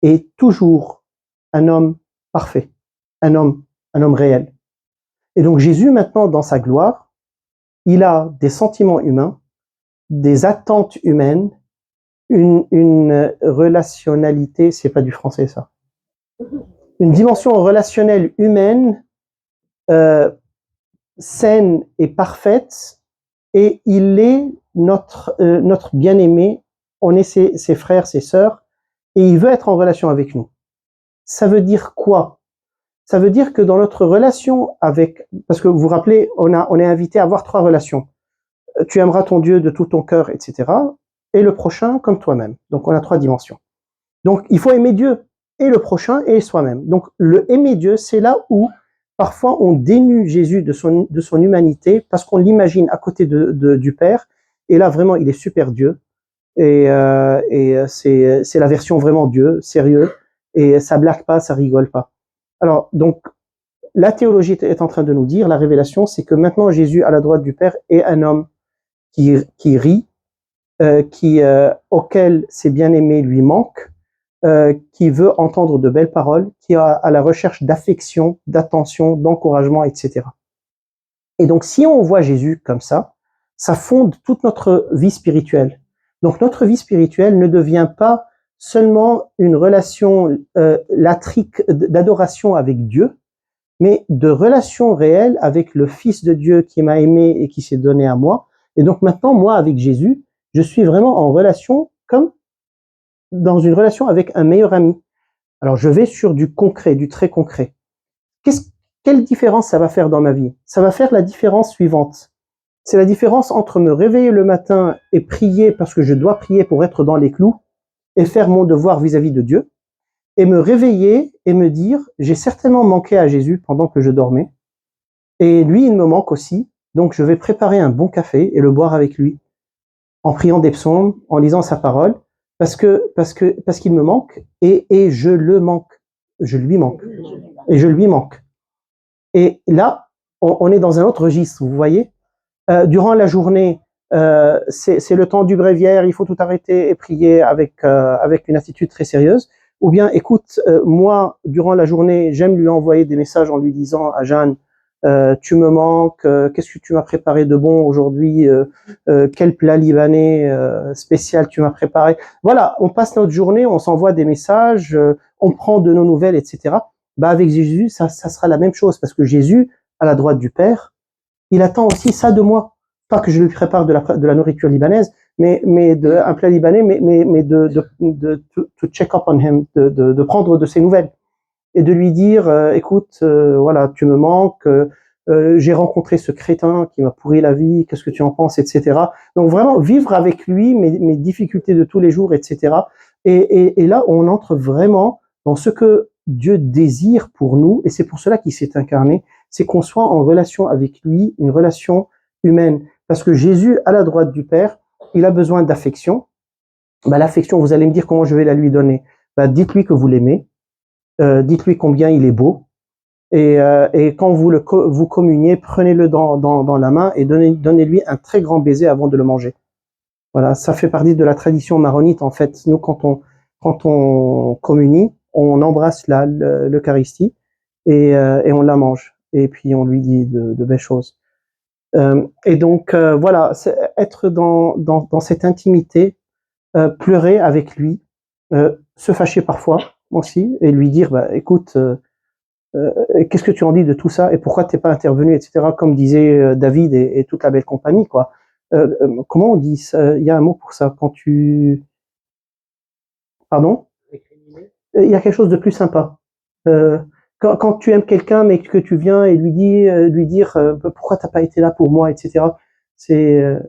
est toujours un homme parfait, un homme réel. Et donc Jésus, maintenant, dans sa gloire, il a des sentiments humains, des attentes humaines, une relationnalité, c'est pas du français ça, une dimension relationnelle humaine saine et parfaite, et il est notre bien-aimé, on est ses frères, ses sœurs, et il veut être en relation avec nous. Ça veut dire quoi? Ça veut dire que dans notre relation avec, parce que vous vous rappelez, on est invité à avoir 3 relations. Tu aimeras ton Dieu de tout ton cœur, etc. Et le prochain comme toi-même. Donc on a 3 dimensions. Donc il faut aimer Dieu et le prochain et soi-même. Donc le aimer Dieu, c'est là où parfois on dénue Jésus de son humanité parce qu'on l'imagine à côté du Père. Et là vraiment il est super Dieu. Et c'est la version vraiment Dieu, sérieux. Et ça blague pas, ça rigole pas. Alors donc la théologie est en train de nous dire, la révélation, c'est que maintenant Jésus à la droite du Père est un homme qui rit, auquel ses bien-aimés lui manquent, qui veut entendre de belles paroles, qui est à la recherche d'affection, d'attention, d'encouragement, etc. Et donc, si on voit Jésus comme ça fonde toute notre vie spirituelle. Donc, notre vie spirituelle ne devient pas seulement une relation latrique d'adoration avec Dieu, mais de relation réelle avec le Fils de Dieu qui m'a aimé et qui s'est donné à moi. Et donc maintenant, moi, avec Jésus, je suis vraiment en relation comme dans une relation avec un meilleur ami. Alors, je vais sur du concret, du très concret. Quelle différence ça va faire dans ma vie? Ça va faire la différence suivante. C'est la différence entre me réveiller le matin et prier parce que je dois prier pour être dans les clous et faire mon devoir vis-à-vis de Dieu, et me réveiller et me dire, j'ai certainement manqué à Jésus pendant que je dormais, et lui, il me manque aussi, donc je vais préparer un bon café et le boire avec lui, en priant des psaumes, en lisant sa parole, parce qu'il me manque, et je le manque, je lui manque, et je lui manque. Et là, on est dans un autre registre, vous voyez. Durant la journée, c'est le temps du bréviaire, il faut tout arrêter et prier avec une attitude très sérieuse. Ou bien, écoute, moi, durant la journée, j'aime lui envoyer des messages en lui disant à Jeanne, tu me manques, qu'est-ce que tu m'as préparé de bon aujourd'hui, quel plat libanais spécial tu m'as préparé. Voilà, on passe notre journée, on s'envoie des messages, on prend de nos nouvelles, etc. Bah, avec Jésus, ça sera la même chose, parce que Jésus, à la droite du Père, il attend aussi ça de moi. Pas que je lui prépare de la nourriture libanaise, mais un plat libanais, mais to check up on him, de prendre de ses nouvelles et de lui dire, écoute, voilà, tu me manques, j'ai rencontré ce crétin qui m'a pourri la vie, qu'est-ce que tu en penses, etc. Donc vraiment vivre avec lui mes difficultés de tous les jours, etc. Et là, on entre vraiment dans ce que Dieu désire pour nous, et c'est pour cela qu'il s'est incarné, c'est qu'on soit en relation avec lui, une relation humaine. Parce que Jésus, à la droite du Père, il a besoin d'affection. Bah, l'affection, vous allez me dire comment je vais la lui donner. Bah, dites-lui que vous l'aimez, dites-lui combien il est beau, et quand vous communiez, prenez-le dans la main et donnez-lui un très grand baiser avant de le manger. Voilà, ça fait partie de la tradition maronite en fait. Nous, quand on communie, on embrasse l'Eucharistie et on la mange. Et puis on lui dit de belles choses. Et donc voilà, être dans cette intimité, pleurer avec lui, se fâcher parfois aussi, et lui dire, bah, écoute, qu'est-ce que tu en dis de tout ça et pourquoi t'es pas intervenu, etc. Comme disait David et toute la belle compagnie, quoi. Comment on dit ça? Il y a un mot pour ça quand tu, pardon? Il y a quelque chose de plus sympa. Euh, quand tu aimes quelqu'un, mais que tu viens et lui dire pourquoi t'as pas été là pour moi, etc. C'est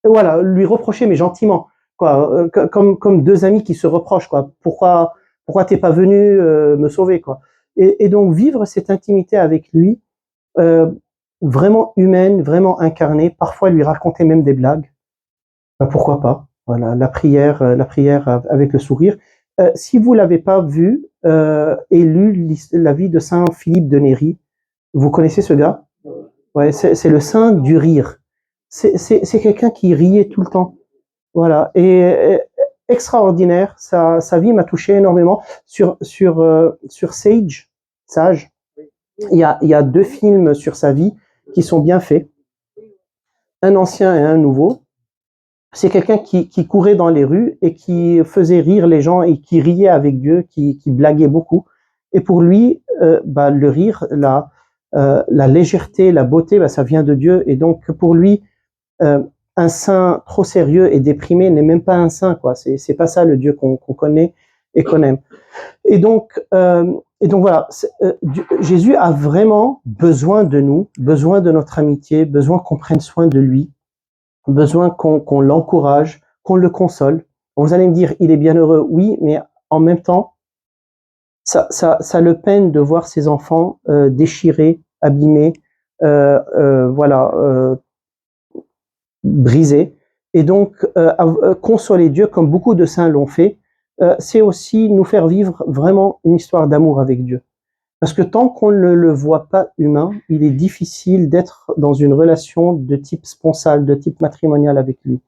voilà, lui reprocher mais gentiment, quoi, comme deux amis qui se reprochent, quoi. Pourquoi t'es pas venu me sauver, quoi. Et donc vivre cette intimité avec lui, euh, vraiment humaine, vraiment incarnée, parfois lui raconter même des blagues, ben, pourquoi pas. Voilà, la prière avec le sourire. Si vous l'avez pas vu et lu la vie de Saint Philippe de Néri, vous connaissez ce gars? Ouais, c'est le saint du rire. C'est quelqu'un qui riait tout le temps. Voilà. Et extraordinaire. Sa vie m'a touché énormément. Sur Sage, il y a deux films sur sa vie qui sont bien faits. Un ancien et un nouveau. C'est quelqu'un qui courait dans les rues et qui faisait rire les gens et qui riait avec Dieu, qui blaguait beaucoup. Et pour lui, bah, le rire, la légèreté, la beauté, bah, ça vient de Dieu. Et donc pour lui, un saint trop sérieux et déprimé n'est même pas un saint, quoi. C'est pas ça le Dieu qu'on connaît et qu'on aime. Et donc voilà, Jésus a vraiment besoin de nous, besoin de notre amitié, besoin qu'on prenne soin de lui, besoin qu'on l'encourage, qu'on le console. Vous allez me dire, il est bien heureux, oui, mais en même temps, ça le peine de voir ses enfants déchirés, abîmés, voilà, brisés. Et donc, consoler Dieu, comme beaucoup de saints l'ont fait, c'est aussi nous faire vivre vraiment une histoire d'amour avec Dieu. Parce que tant qu'on ne le voit pas humain, il est difficile d'être dans une relation de type sponsal, de type matrimonial avec lui.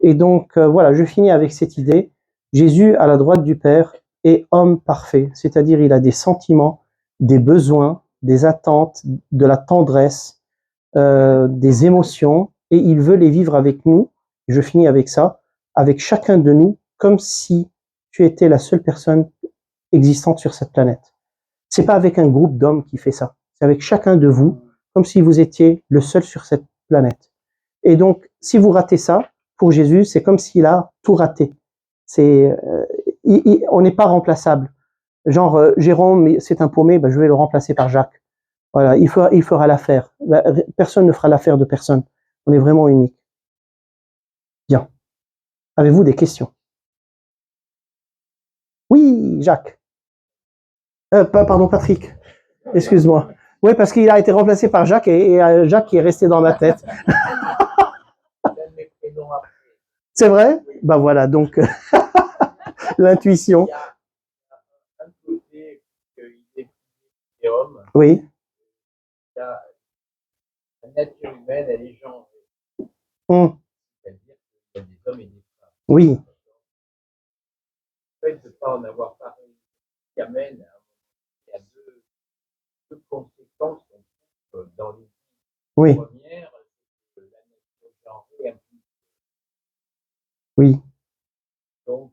Et donc, voilà, je finis avec cette idée. Jésus, à la droite du Père, est homme parfait, c'est-à-dire il a des sentiments, des besoins, des attentes, de la tendresse, des émotions, et il veut les vivre avec nous. Je finis avec ça, avec chacun de nous, comme si tu étais la seule personne existante sur cette planète. C'est pas avec un groupe d'hommes qui fait ça, c'est avec chacun de vous, comme si vous étiez le seul sur cette planète. Et donc, si vous ratez ça, pour Jésus, c'est comme s'il a tout raté. On n'est pas remplaçable. Genre, Jérôme, c'est un paumé, ben, je vais le remplacer par Jacques. Voilà, il fera l'affaire. Ben, personne ne fera l'affaire de personne. On est vraiment unique. Bien. Avez-vous des questions? Oui, Jacques. Pardon, Patrick. Excuse-moi. Oui, parce qu'il a été remplacé par Jacques et Jacques qui est resté dans ma tête. C'est vrai? Ben voilà, donc l'intuition. Un côté qu'il est homme, Oui, la nature humaine, elle est genrée. C'est-à-dire qu'il y a des hommes et des femmes. oui, Le fait de ne pas en avoir parlé, qui amène à deux conséquences qu'on trouve dans les oui, premières, c'est que la nature genrée implique. oui, Donc,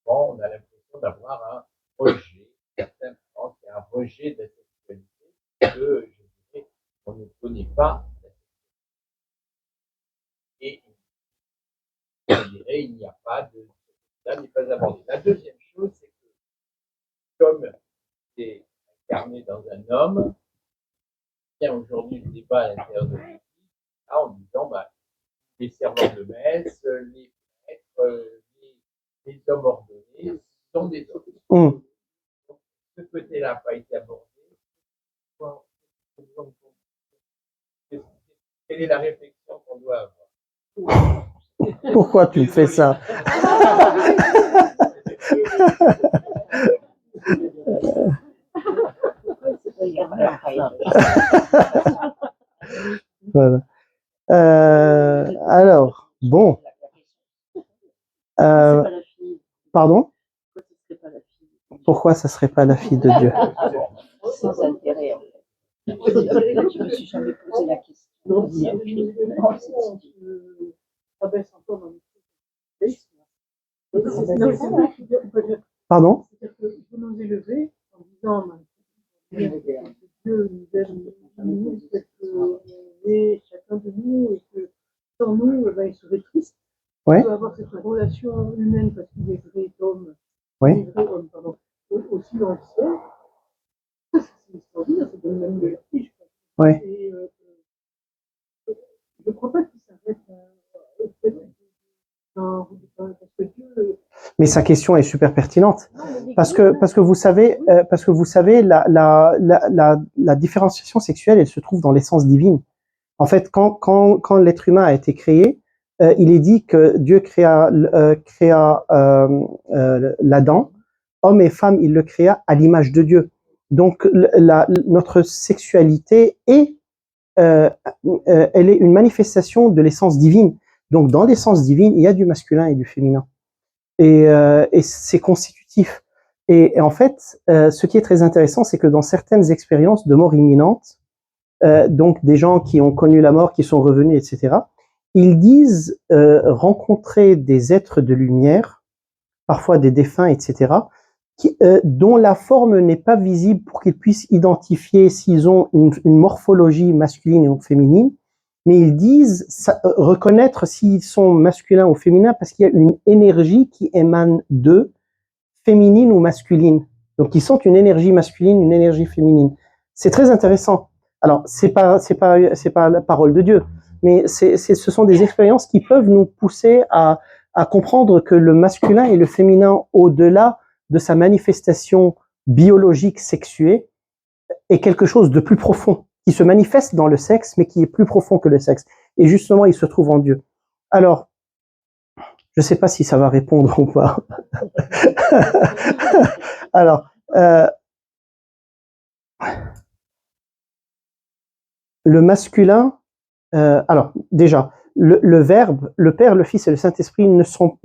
bon, on a l'impression d'avoir un rejet. Certains pensent qu'il y a un rejet de la sexualité que, je dirais, on ne connaît pas. Et je dirais, il n'y a pas de. Là, n'est pas abordé. La deuxième chose, c'est que, comme c'est incarné dans un homme, il y a aujourd'hui le débat à l'intérieur de l'Église, en disant, bah, les servants de messe, les prêtres, les hommes ordonnés sont des hommes. hum, Donc, ce côté-là n'a pas été abordé. quelle est la réflexion qu'on doit avoir? Pourquoi tu me fais ça? Voilà. Alors, bon. Pardon? Pourquoi ça serait pas la fille de Dieu? Sans intérêt, en fait. Je me suis jamais posé la question. Pardon? Vous nous élevez en disant Dieu nous aime, nous, parce qu'on est chacun de nous et que sans nous, il serait triste. Ouais. On peut avoir cette relation humaine parce qu'il est vrai homme, Oui. pardon, aussi dans le ciel. C'est extraordinaire, ça donne même de la fiche. Oui. Et je ne crois pas qu'il s'arrête au fait parce que Dieu. Mais sa question est super pertinente parce que vous savez la différenciation sexuelle, elle se trouve dans l'essence divine. En fait, quand l'être humain a été créé, il est dit que Dieu créa l'Adam, homme et femme, il le créa à l'image de Dieu. Donc notre sexualité est elle est une manifestation de l'essence divine. Donc dans l'essence divine, il y a du masculin et du féminin. Et c'est constitutif. Et en fait, ce qui est très intéressant, c'est que dans certaines expériences de mort imminente, donc des gens qui ont connu la mort, qui sont revenus, etc., ils disent rencontrer des êtres de lumière, parfois des défunts, etc., dont la forme n'est pas visible pour qu'ils puissent identifier s'ils ont une morphologie masculine ou féminine, mais ils disent reconnaître s'ils sont masculins ou féminins parce qu'il y a une énergie qui émane d'eux, féminine ou masculine. Donc ils sentent une énergie masculine, une énergie féminine. C'est très intéressant. Alors c'est pas la parole de Dieu, mais ce sont des expériences qui peuvent nous pousser à comprendre que le masculin et le féminin, au-delà de sa manifestation biologique sexuée, est quelque chose de plus profond, qui se manifeste dans le sexe, mais qui est plus profond que le sexe. Et justement, il se trouve en Dieu. Alors, je ne sais pas si ça va répondre ou pas. Alors, le masculin, alors déjà, le verbe, le Père, le Fils et le Saint-Esprit ne sont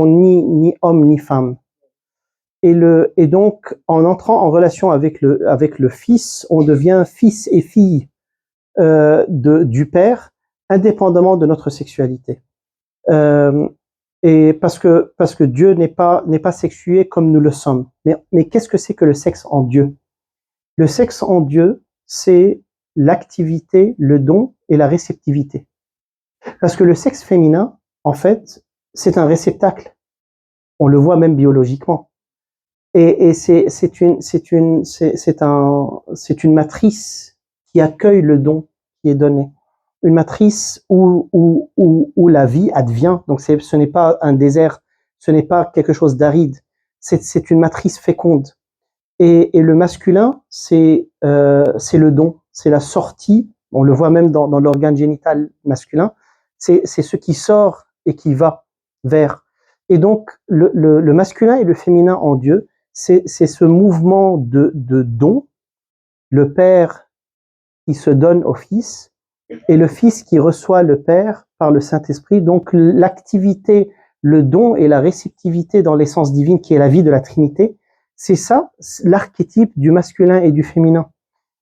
ni homme ni femme. Et donc, en entrant en relation avec le Fils, on devient fils et fille du Père, indépendamment de notre sexualité. Et parce que Dieu n'est pas sexué comme nous le sommes. Mais qu'est-ce que c'est que le sexe en Dieu? Le sexe en Dieu, c'est l'activité, le don et la réceptivité. Parce que le sexe féminin, en fait, c'est un réceptacle. On le voit même biologiquement. Et c'est une matrice qui accueille le don qui est donné. Une matrice où la vie advient. Donc ce n'est pas un désert, ce n'est pas quelque chose d'aride. C'est une matrice féconde. Et le masculin, c'est le don, c'est la sortie. On le voit même dans l'organe génital masculin. C'est ce qui sort et qui va vers. Et donc le masculin et le féminin en Dieu, c'est ce mouvement de don, le Père qui se donne au Fils et le Fils qui reçoit le Père par le Saint-Esprit. Donc l'activité, le don et la réceptivité dans l'essence divine qui est la vie de la Trinité, c'est ça l'archétype du masculin et du féminin.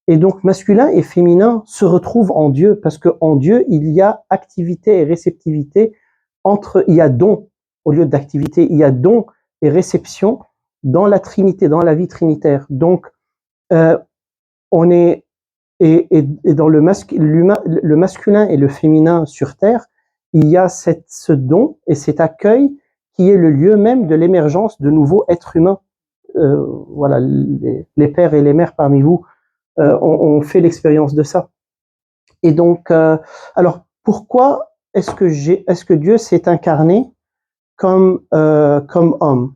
Et donc masculin et féminin se retrouvent en Dieu parce que en Dieu il y a activité et réceptivité il y a don au lieu d'activité, il y a don et réception dans la Trinité, dans la vie trinitaire. Donc, on est et dans le masculin et le féminin sur terre, il y a ce don et cet accueil qui est le lieu même de l'émergence de nouveaux êtres humains. Voilà, les pères et les mères parmi vous ont fait l'expérience de ça. Et donc, alors pourquoi est-ce que Dieu s'est incarné comme homme?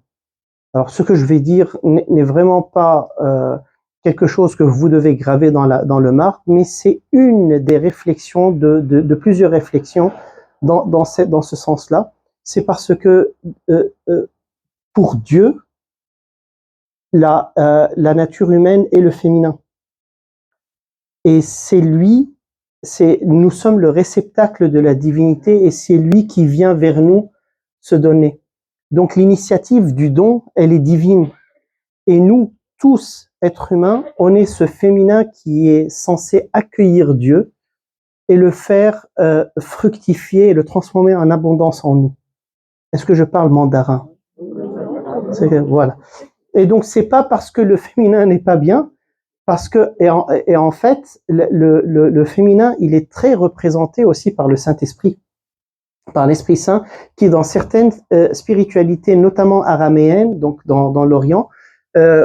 Alors, ce que je vais dire n'est vraiment pas quelque chose que vous devez graver dans le marbre, mais c'est une des réflexions de plusieurs réflexions dans ce sens-là. C'est parce que pour Dieu, la nature humaine est le féminin. Et nous sommes le réceptacle de la divinité et c'est lui qui vient vers nous se donner. Donc l'initiative du don, elle est divine. Et nous, tous, êtres humains, on est ce féminin qui est censé accueillir Dieu et le faire fructifier et le transformer en abondance en nous. Est-ce que je parle mandarin? Voilà. Et donc c'est pas parce que le féminin n'est pas bien, parce que et en fait le féminin il est très représenté aussi par le Saint-Esprit, par l'Esprit Saint, qui dans certaines spiritualités, notamment araméennes, donc dans l'Orient,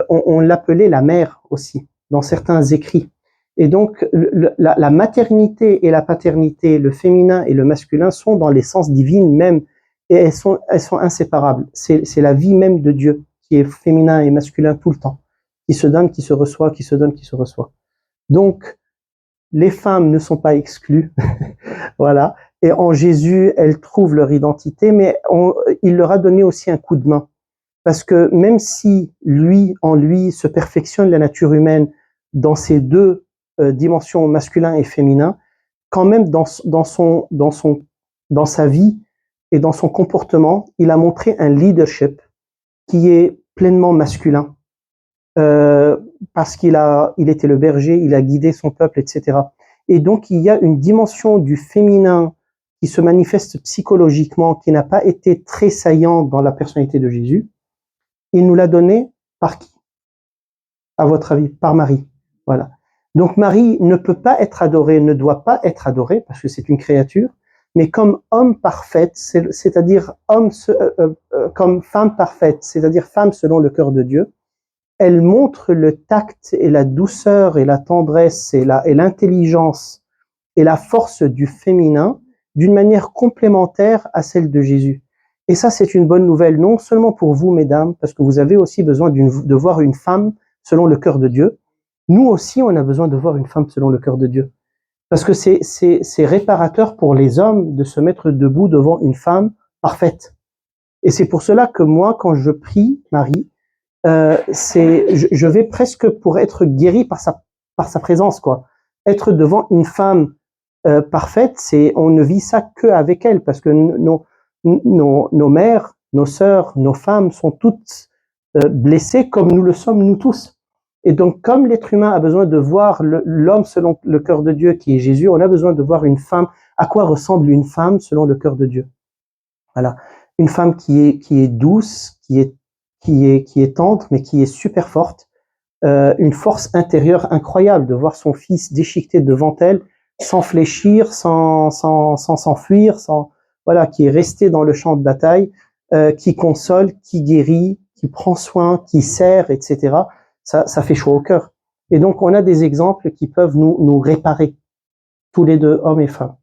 on l'appelait la mère aussi, dans certains écrits. Et donc la maternité et la paternité, le féminin et le masculin sont dans l'essence divine même, et elles sont inséparables. C'est la vie même de Dieu qui est féminin et masculin tout le temps, qui se donne, qui se reçoit, qui se donne, qui se reçoit. Donc les femmes ne sont pas exclues, voilà. Et en Jésus, elles trouvent leur identité, mais il leur a donné aussi un coup de main. Parce que même si en lui, se perfectionne la nature humaine dans ces deux dimensions, masculin et féminin, quand même dans sa vie et dans son comportement, il a montré un leadership qui est pleinement masculin. Parce qu'il était le berger, il a guidé son peuple, etc. Et donc, il y a une dimension du féminin qui se manifeste psychologiquement, qui n'a pas été très saillante dans la personnalité de Jésus. Il nous l'a donné par qui? À votre avis? Par Marie. Voilà. Donc Marie ne peut pas être adorée, ne doit pas être adorée, parce que c'est une créature, mais comme homme parfaite, c'est-à-dire comme femme parfaite, c'est-à-dire femme selon le cœur de Dieu, elle montre le tact et la douceur et la tendresse et l'intelligence et la force du féminin d'une manière complémentaire à celle de Jésus. Et ça, c'est une bonne nouvelle, non seulement pour vous, mesdames, parce que vous avez aussi besoin de voir une femme selon le cœur de Dieu. Nous aussi, on a besoin de voir une femme selon le cœur de Dieu. Parce que c'est réparateur pour les hommes de se mettre debout devant une femme parfaite. Et c'est pour cela que moi, quand je prie Marie, je vais presque pour être guéri par sa présence, quoi. Être devant une femme parfaite, on ne vit ça que avec elle, parce que nos mères, nos sœurs, nos femmes sont toutes blessées comme nous le sommes nous tous. Et donc, comme l'être humain a besoin de voir l'homme selon le cœur de Dieu, qui est Jésus, on a besoin de voir une femme, à quoi ressemble une femme selon le cœur de Dieu. Voilà, une femme qui est douce, qui est tendre, mais qui est super forte, une force intérieure incroyable de voir son fils déchiqueté devant elle, sans fléchir, sans s'enfuir, voilà, qui est resté dans le champ de bataille, qui console, qui guérit, qui prend soin, qui sert, etc. Ça fait chaud au cœur. Et donc on a des exemples qui peuvent nous réparer, tous les deux, hommes et femmes.